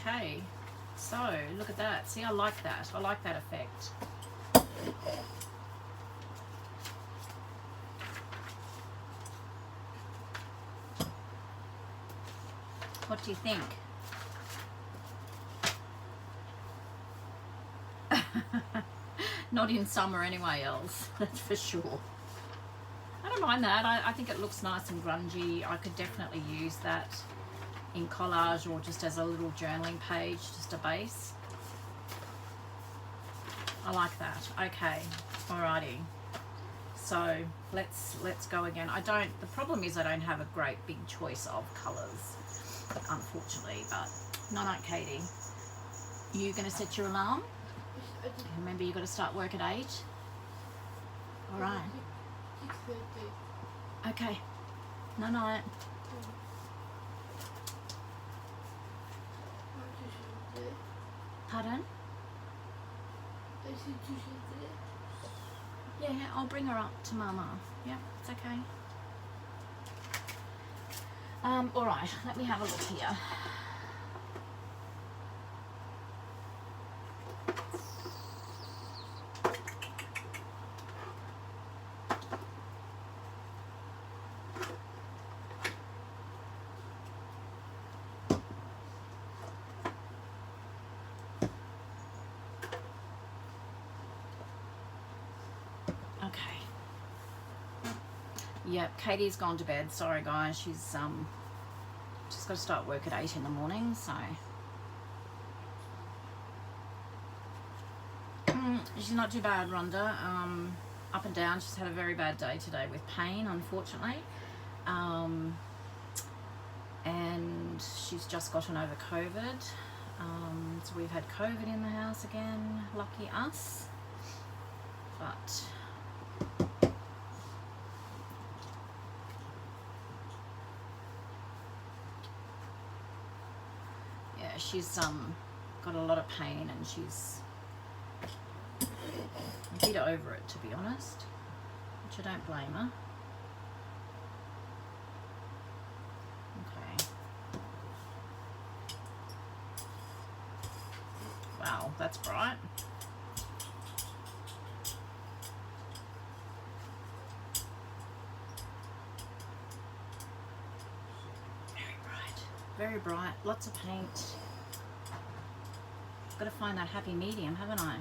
Okay, so look at that. See, I like that. I like that effect. What do you think? Not in summer anyway, else. That's for sure. I don't mind that. I think it looks nice and grungy. I could definitely use that in collage or just as a little journaling page, just a base. I like that. Okay, alrighty. So let's go again. The problem is I don't have a great big choice of colours, unfortunately, but night, Katie. You gonna set your alarm? Remember, you got to start work at 8. All right. 6:30. Okay. Night. Pardon? Yeah, I'll bring her up to Mama. Yeah, it's okay. All right. Let me have a look here. Yep, Katie's gone to bed. Sorry, guys. She's got to start work at 8 in the morning, so she's not too bad, Rhonda. Up and down. She's had a very bad day today with pain, unfortunately, and she's just gotten over COVID. So we've had COVID in the house again. Lucky us, but. She's got a lot of pain and she's a bit over it, to be honest, which I don't blame her. Okay. Wow, that's bright. Very bright. Very bright. Lots of paint. Got to find that happy medium, haven't I?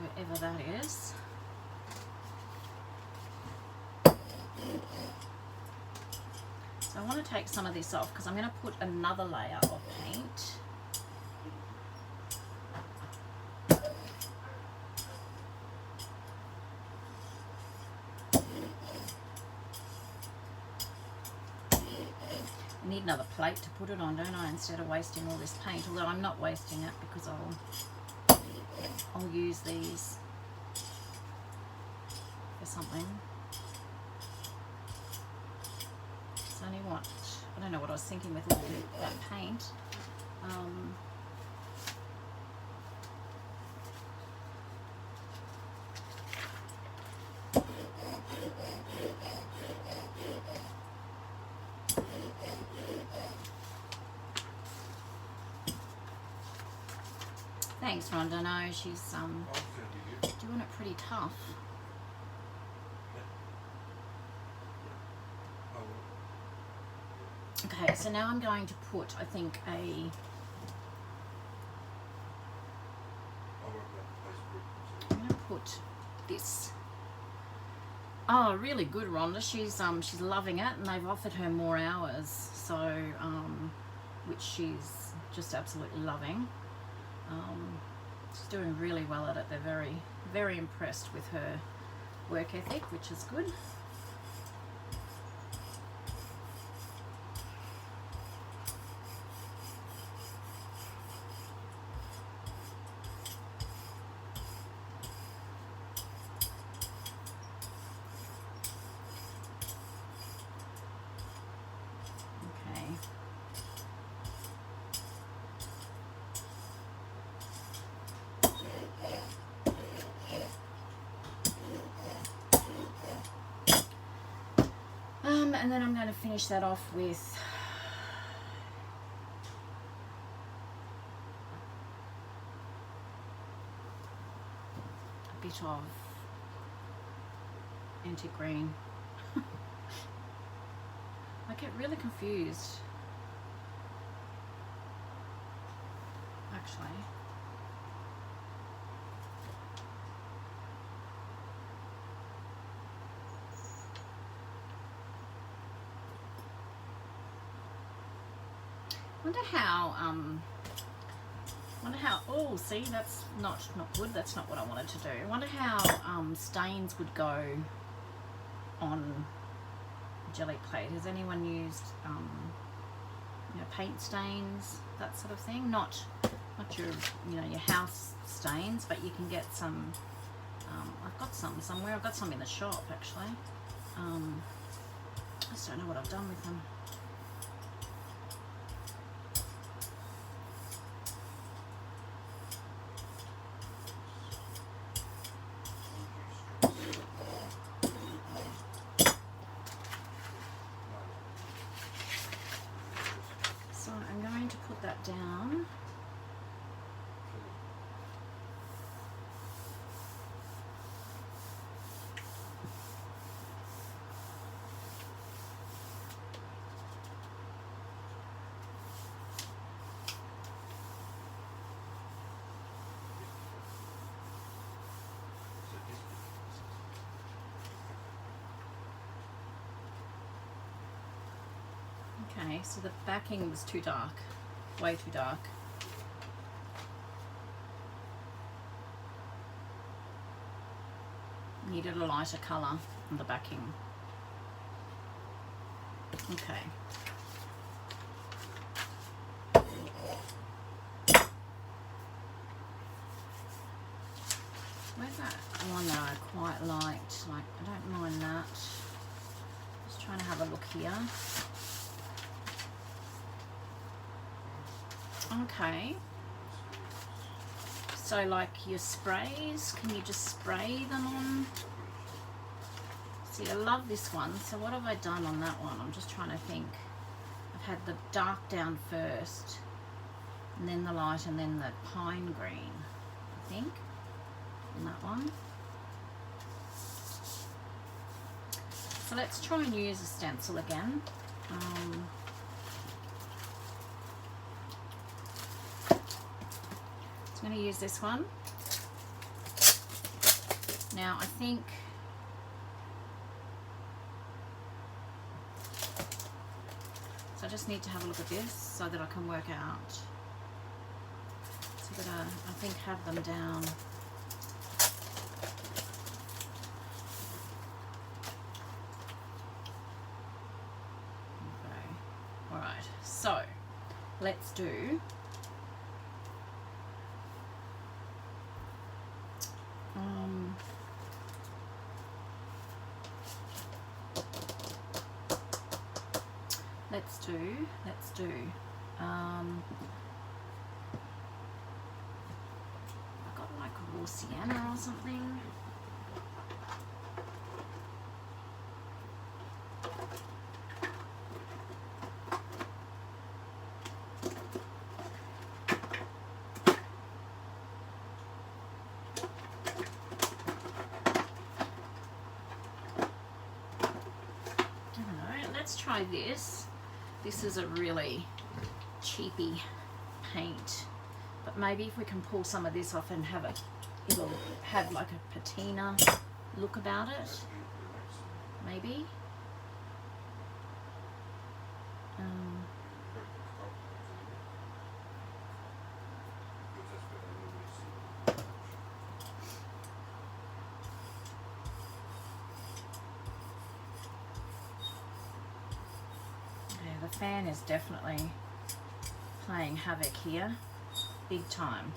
Wherever that is. So I want to take some of this off because I'm going to put another layer of paint. I need another plate to put it on, don't I, instead of wasting all this paint, although I'm not wasting it because I'll use these for something. It's only what, I don't know what I was thinking with all that paint. Thanks, Rhonda. No, she's doing it pretty tough. Okay, so now I'm going to put, I think, I'm going to put this. Oh, really good, Rhonda. She's loving it, and they've offered her more hours, so which she's just absolutely loving. She's doing really well at it. They're very, very impressed with her work ethic, which is good. And then I'm going to finish that off with a bit of antique green. I get really confused, actually. Wonder how, oh, see, that's not good. That's not what I wanted to do. I wonder how stains would go on jelly plate. Has anyone used, you know, paint stains, that sort of thing? Not your, you know, your house stains, but you can get some, I've got some somewhere. I've got some in the shop, actually. I just don't know what I've done with them. Put that down. Okay, so the backing was too dark. Way too dark. Needed a lighter colour on the backing. Okay. Where's that one that I quite liked? Like, I don't mind that. Just trying to have a look here. Okay, so like your sprays, can you just spray them on? See, I love this one. So what have I done on that one? I'm just trying to think. I've had the dark down first, and then the light, and then the pine green, I think, on that one. So let's try and use a stencil again. I'm going to use this one. Now I think so I just need to have a look at this so that I can work out, so that I think have them down. Okay. Alright, so let's do let's do I got like raw sienna or something. Let's try this. This is a really cheapy paint, but maybe if we can pull some of this off and have it, it'll have like a patina look about it. Maybe. The fan is definitely playing havoc here, big time.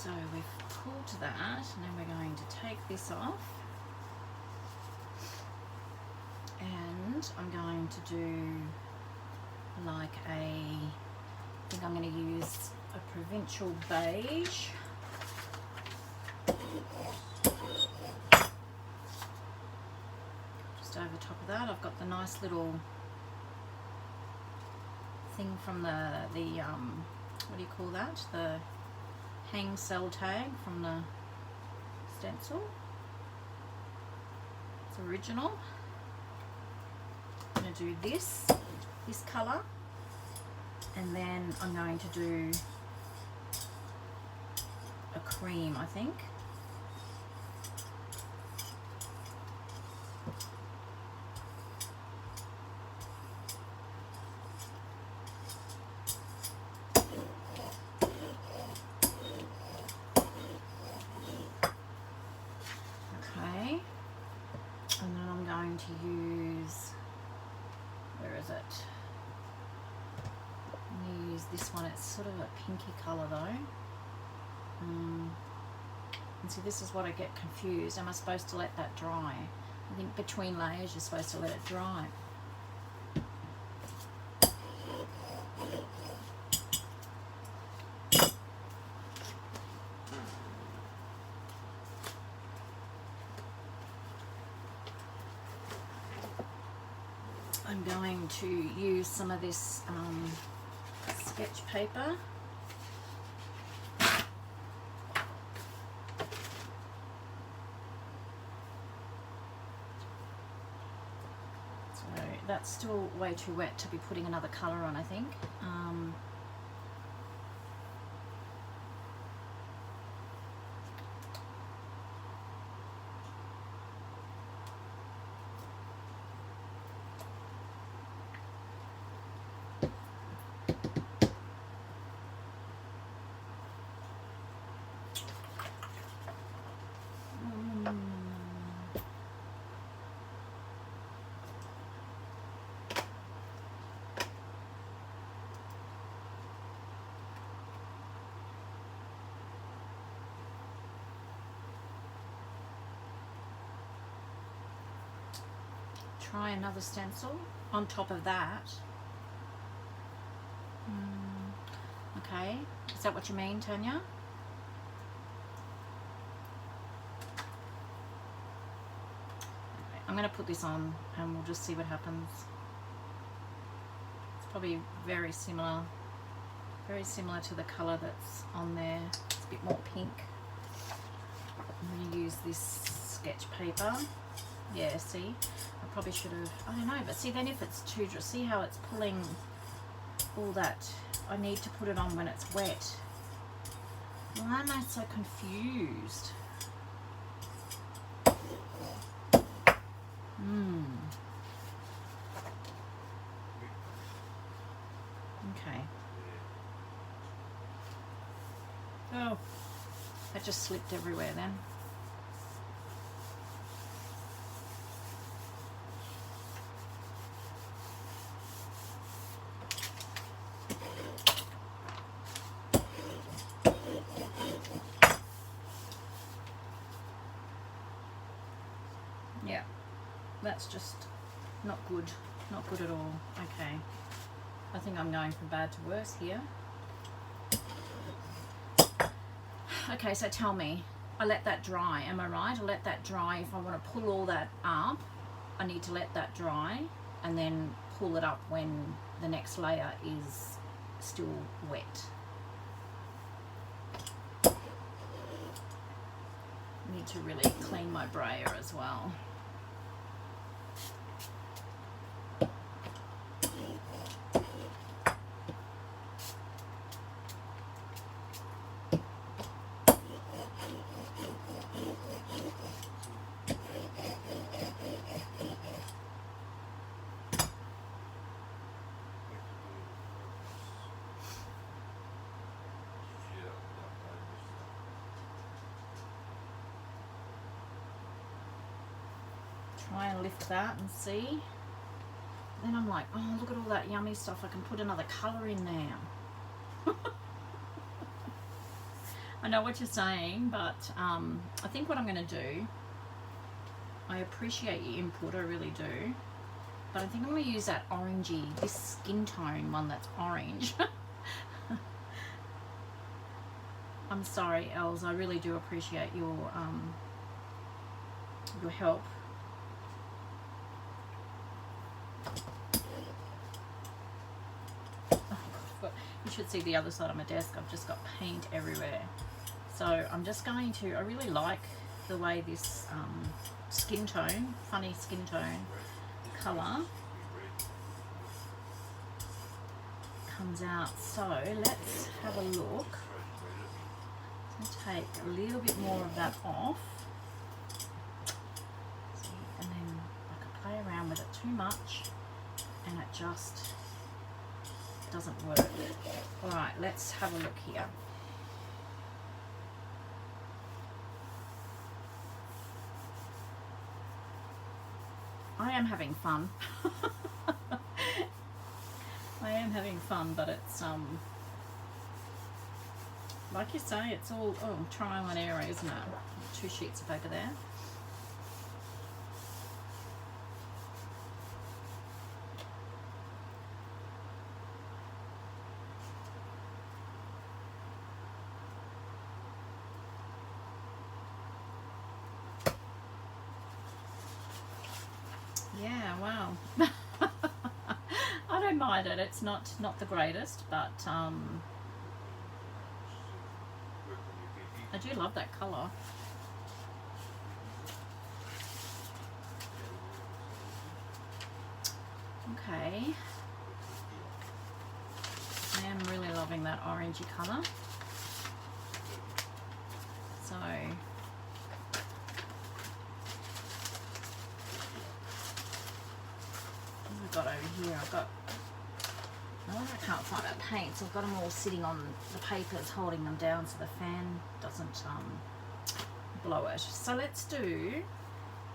So we've pulled that, and then we're going to take this off, and I'm going to do like I think I'm going to use a provincial beige. Just over top of that, I've got the nice little thing from the what do you call that? The hang cell tag from the stencil. It's original. I'm going to do this colour, and then I'm going to do a cream, I think. Okay, and then I'm going to use, where is it? I'm going to use this one. It's sort of a pinky colour though. And see, this is what I get confused. Am I supposed to let that dry? I think between layers you're supposed to let it dry. I'm going to use some of this sketch paper. So that's still way too wet to be putting another colour on, I think. Try another stencil on top of that. Okay, is that what you mean, Tanya? Okay, I'm going to put this on and we'll just see what happens. It's probably very similar to the colour that's on there. It's a bit more pink. I'm going to use this sketch paper. Yeah, see? I probably should have, I don't know, but see, then if it's too dry, see how it's pulling all that. I need to put it on when it's wet. Why am I so confused? Okay. Oh, that just slipped everywhere then. Yeah, that's just not good at all. Okay, I think I'm going from bad to worse here. Okay, so tell me, I let that dry, am I right? I let that dry. If I want to pull all that up, I need to let that dry and then pull it up when the next layer is still wet. I need to really clean my brayer as well. Try and lift that and see. Then I'm like, oh, look at all that yummy stuff. I can put another colour in now. I know what you're saying, but I think what I'm going to do, I appreciate your input, I really do, but I think I'm going to use that orangey, this skin tone one that's orange. I'm sorry, Els, I really do appreciate your help. You should see the other side of my desk. I've just got paint everywhere. So I'm just going to, I really like the way this skin tone, funny skin tone colour comes out. So let's have a look. I'm going to take a little bit more of that off. See, and then I can play around with it too much and it just doesn't work. Alright, let's have a look here. I am having fun. I am having fun, but it's like you say, it's all trial and error, isn't it? 2 sheets of paper there. Yeah, wow. I don't mind it. It's not the greatest, but I do love that colour. Okay. I am really loving that orangey colour. So what have I got over here? I've got, oh, I can't find that paint, so I've got them all sitting on the papers, holding them down so the fan doesn't blow it. So let's do,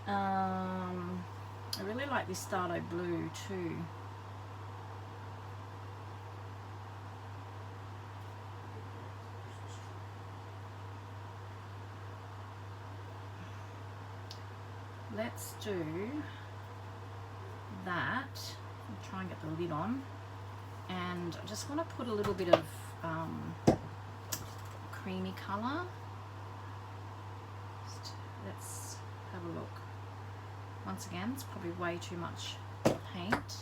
I really like this Stardo blue too. Let's do that. I'll try and get the lid on, and I just want to put a little bit of creamy colour. Let's have a look. Once again, it's probably way too much paint.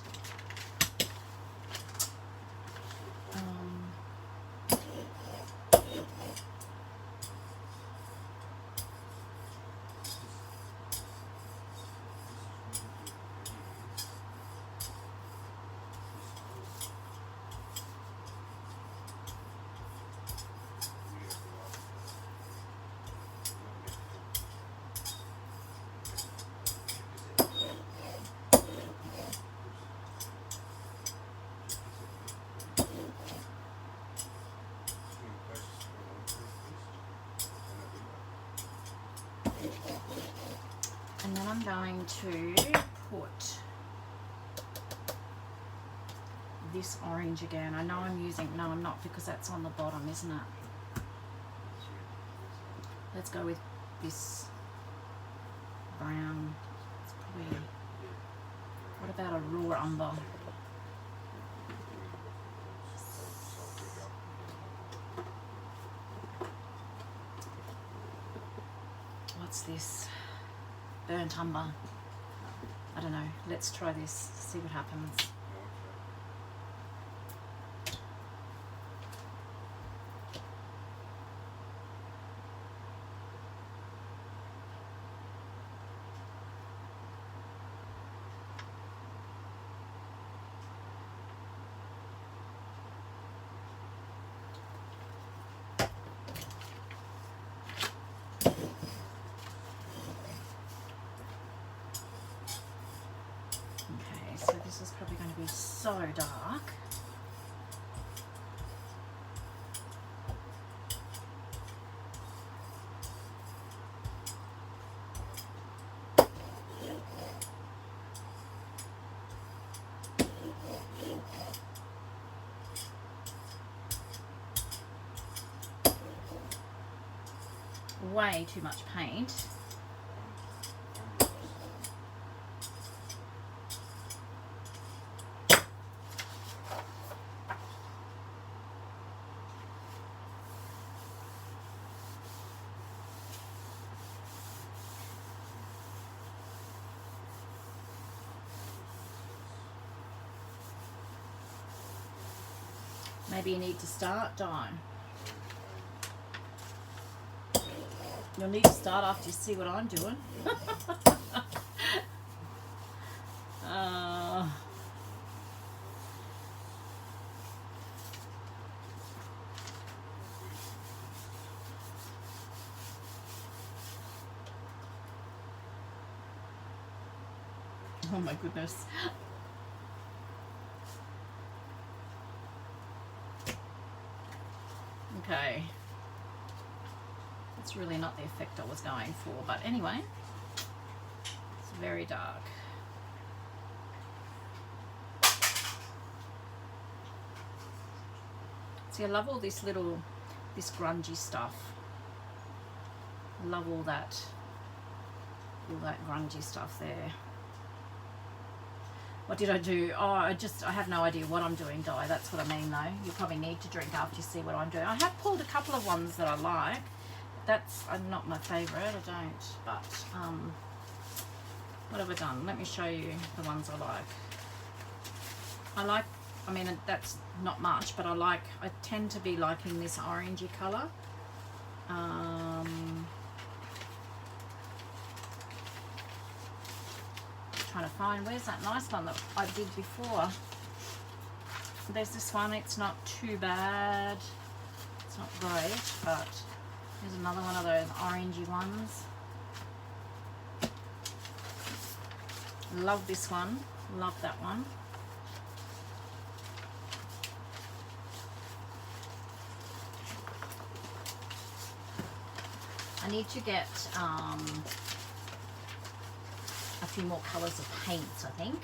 And then I'm going to put this orange again. I know I'm using, no I'm not, because that's on the bottom, isn't it? Let's go with this brown. It's probably, what about a raw umber? What's this? Burnt umber. I don't know. Let's try this, see what happens. So this is probably going to be so dark. way too much paint. Maybe you need to start, Don. You'll need to start after you see what I'm doing. Oh my goodness. Okay. It's really not the effect I was going for, but anyway, it's very dark. See, I love all this grungy stuff. I love all that grungy stuff there. What did I do? Oh, I have no idea what I'm doing, Di. That's what I mean, though. You probably need to drink after you see what I'm doing. I have pulled a couple of ones that I like. That's not my favourite, I don't. But, what have I done? Let me show you the ones I like. I mean, that's not much, but I tend to be liking this orangey colour. Trying to find, where's that nice one that I did before? There's this one, it's not too bad. It's not great, but here's another one of those orangey ones. Love this one, love that one. I need to get a few more colours of paints, I think.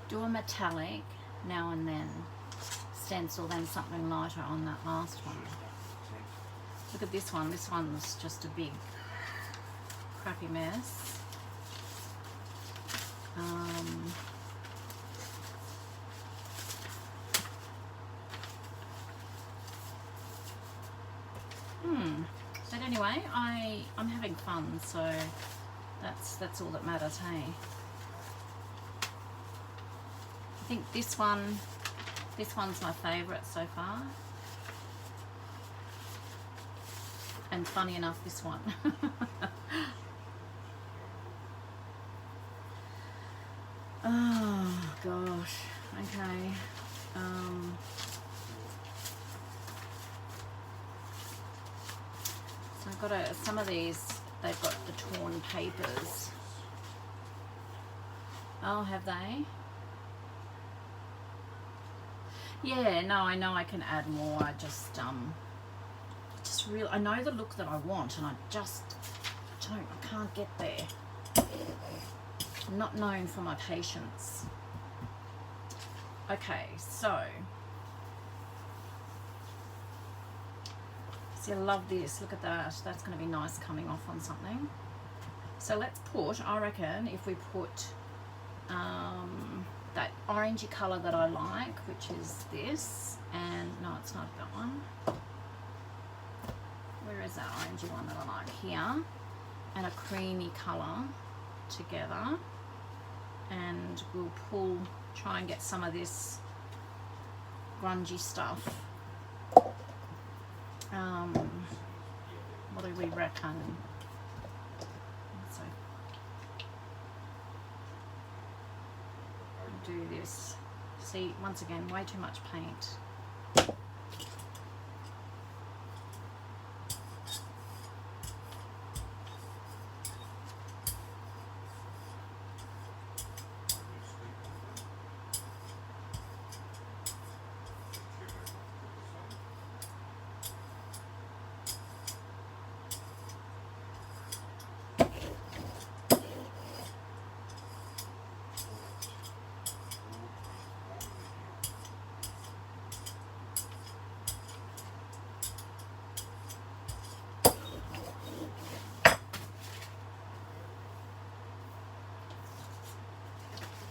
Do a metallic now and then, stencil, then something lighter on that last one. Look at this one. This one's just a big crappy mess. But anyway, I'm having fun, so that's all that matters, hey. I think this one's my favourite so far. And funny enough, this one. Oh gosh, okay. So I've got some of these, they've got the torn papers. Oh, have they? Yeah, no, I know I can add more. I just really, I know the look that I want, and I can't get there. I'm not known for my patience. Okay, so see, I love this. Look at that. That's going to be nice coming off on something. So let's put, I reckon, if we put that orangey colour that I like, which is this, and no, it's not that one. Where is that orangey one that I like? Here. And a creamy colour together. And we'll try and get some of this grungy stuff. What do we reckon? So, do this. See, once again, way too much paint.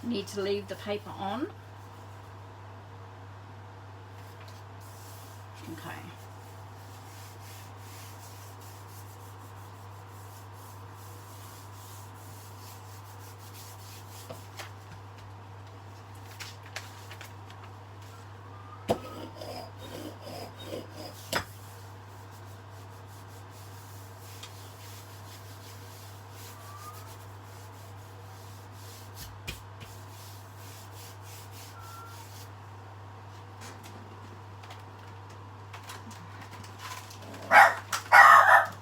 need to leave the paper on. Okay.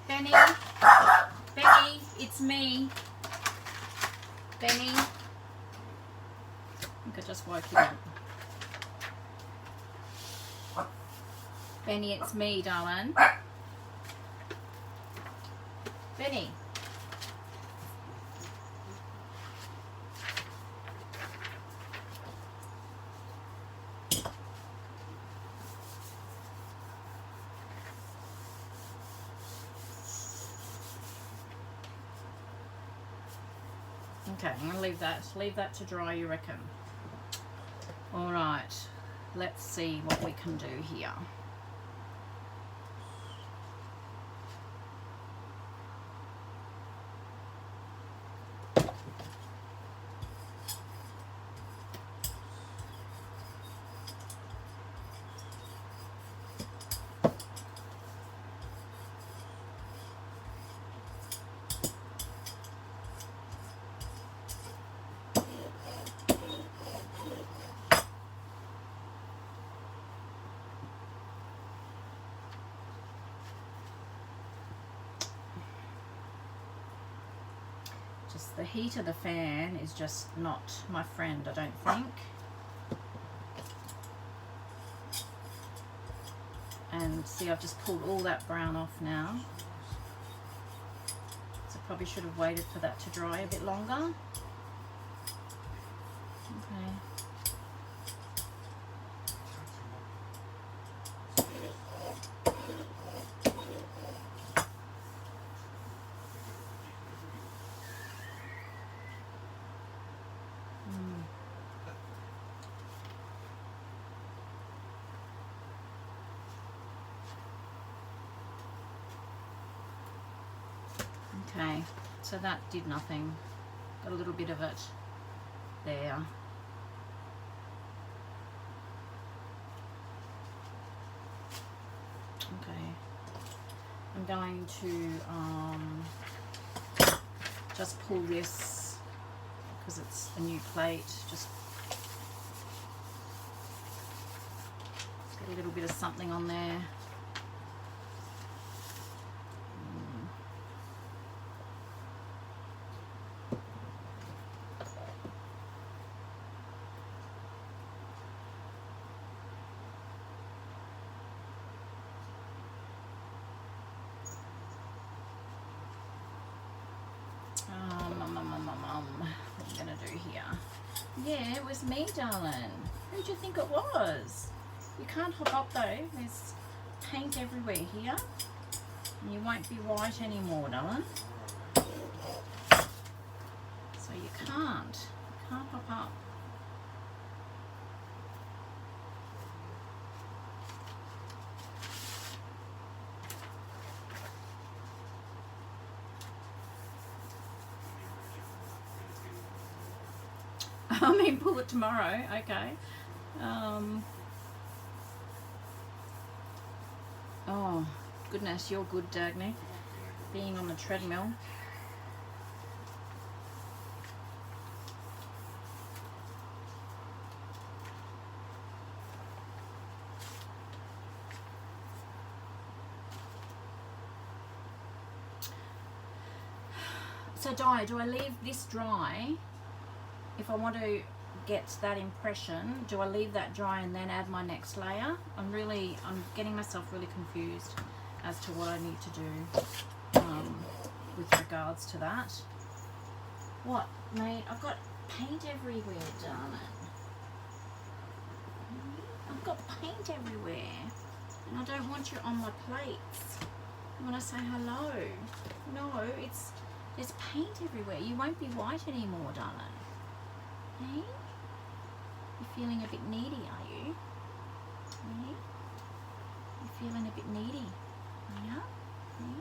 Benny, Benny, it's me. Benny. I think I just woke you up. Benny, it's me, darling. Benny. Okay, I'm going to leave that to dry, you reckon? All right, let's see what we can do here. Just the heat of the fan is just not my friend, I don't think. And see, I've just pulled all that brown off now. So probably should have waited for that to dry a bit longer. Okay. Okay, so that did nothing. Got a little bit of it there. Okay, I'm going to just pull this because it's a new plate. Just get a little bit of something on there. What are you gonna do here? Yeah, it was me, darling. Who do you think it was? You can't hop up though. There's paint everywhere here. And you won't be white anymore, darling. So you can't. You can't hop up. I mean, pull it tomorrow. Okay. Oh, goodness, you're good, Dagny. Being on the treadmill. So, Di, do I leave this dry? If I want to get that impression, do I leave that dry and then add my next layer? I'm getting myself really confused as to what I need to do with regards to that. What, mate? I've got paint everywhere, darling. I've got paint everywhere. And I don't want you on my plates. I want to say hello. No, there's paint everywhere. You won't be white anymore, darling. Hey? You feeling a bit needy, are you? Hey? You feeling a bit needy? Yeah? Hey?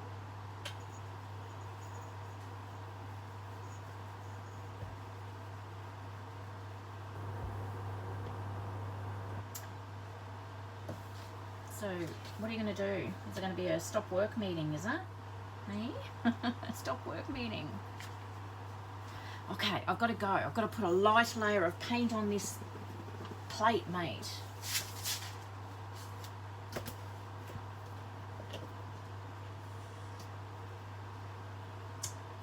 So, what are you going to do? Is it going to be a stop work meeting, is it? Hey? Stop work meeting. Okay, I've got to go. I've got to put a light layer of paint on this plate, mate.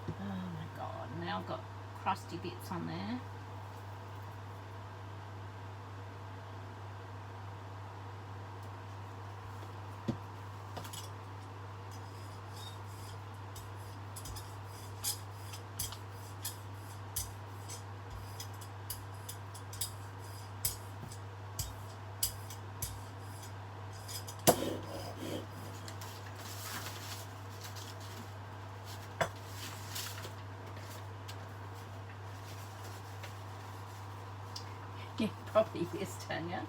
Oh my god, now I've got crusty bits on there. Yeah, probably is, Tanya.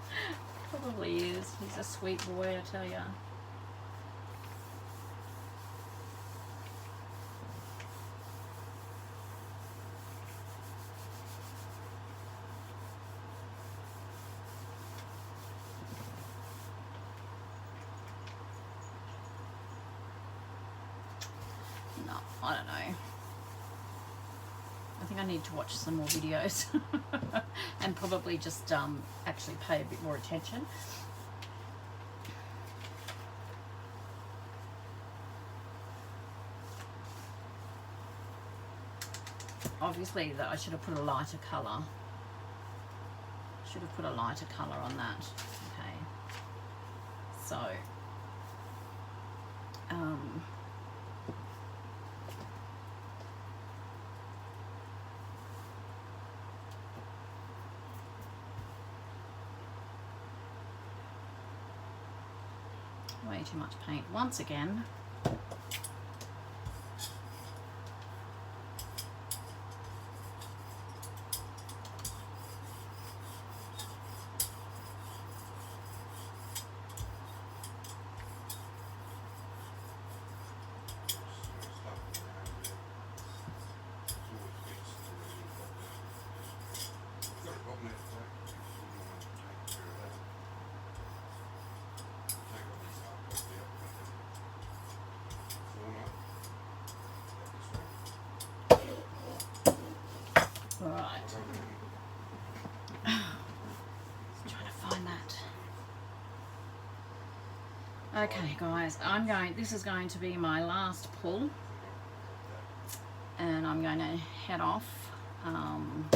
Probably is. He's a sweet boy, I tell ya. No, I don't know. I think I need to watch some more videos and probably just actually pay a bit more attention. Obviously, that I should have put a lighter colour. Should have put a lighter colour on that. Okay. So, way too much paint once again. Right. Just trying to find that. Okay, guys, this is going to be my last pull, and I'm going to head off. I'm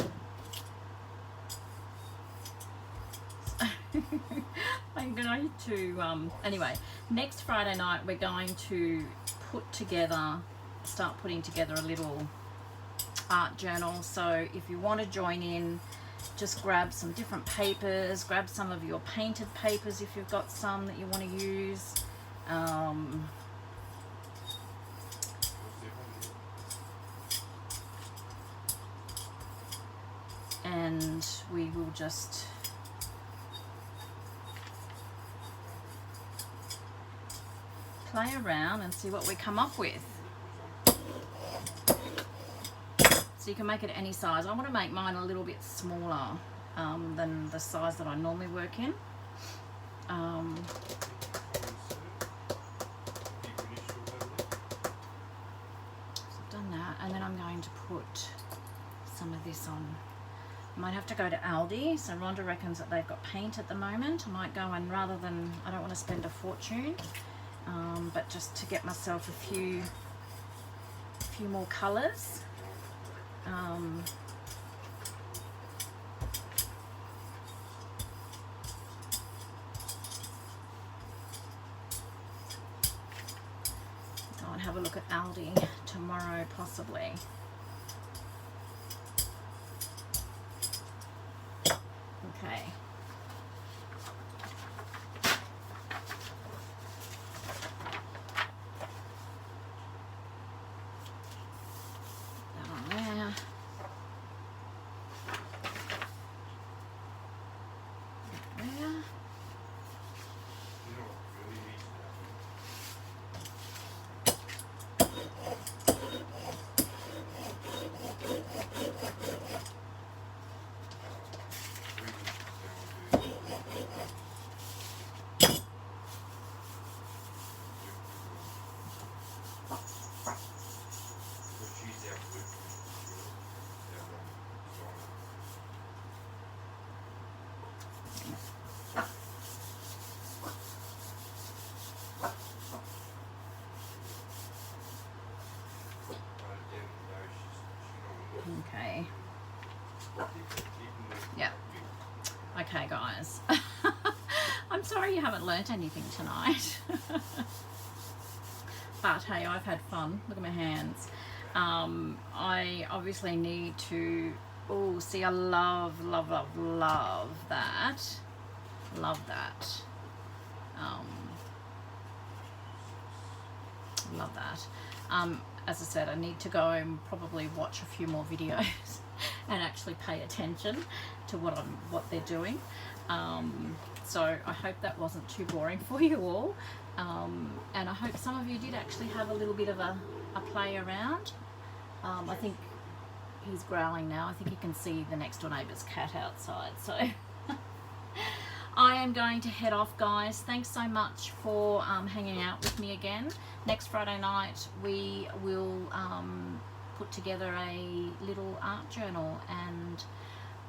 going to, anyway, next Friday night we're going to start putting together a little art journal. So if you want to join in, just grab some different papers, grab some of your painted papers if you've got some that you want to use. And we will just play around and see what we come up with. So you can make it any size. I want to make mine a little bit smaller than the size that I normally work in. So I've done that, and then I'm going to put some of this on. I might have to go to Aldi. So Rhonda reckons that they've got paint at the moment. I might go and I don't want to spend a fortune, but just to get myself a few more colours. Go and have a look at Aldi tomorrow, possibly. Okay. That on there. I'm sorry you haven't learnt anything tonight. But hey, I've had fun. Look at my hands. I obviously need to... Oh, see, I love, love, love, love that. Love that. Love that. As I said, I need to go and probably watch a few more videos and actually pay attention to what they're doing. So I hope that wasn't too boring for you all. And I hope some of you did actually have a little bit of a play around. I think he's growling now. I think you can see the next door neighbour's cat outside. So I am going to head off, guys. Thanks so much for hanging out with me again. Next Friday night we will put together a little art journal and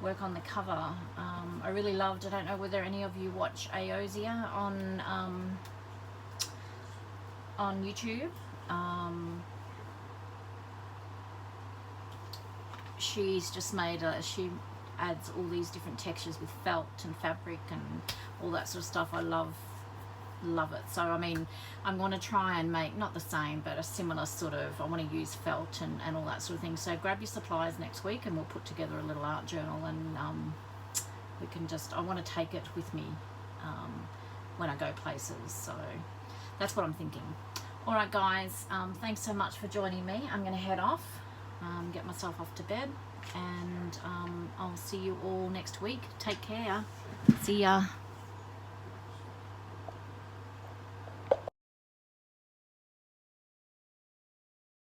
work on the cover. I really loved, I don't know whether any of you watch Aosia on YouTube. She's just made she adds all these different textures with felt and fabric and all that sort of stuff. I love it. So I mean, I'm going to try and make not the same but a similar sort of, I want to use felt and all that sort of thing. So grab your supplies next week and we'll put together a little art journal, and we can just, I want to take it with me when I go places. So that's what I'm thinking. All right, guys, thanks so much for joining me. I'm going to head off, get myself off to bed, and I'll see you all next week. Take care. See ya.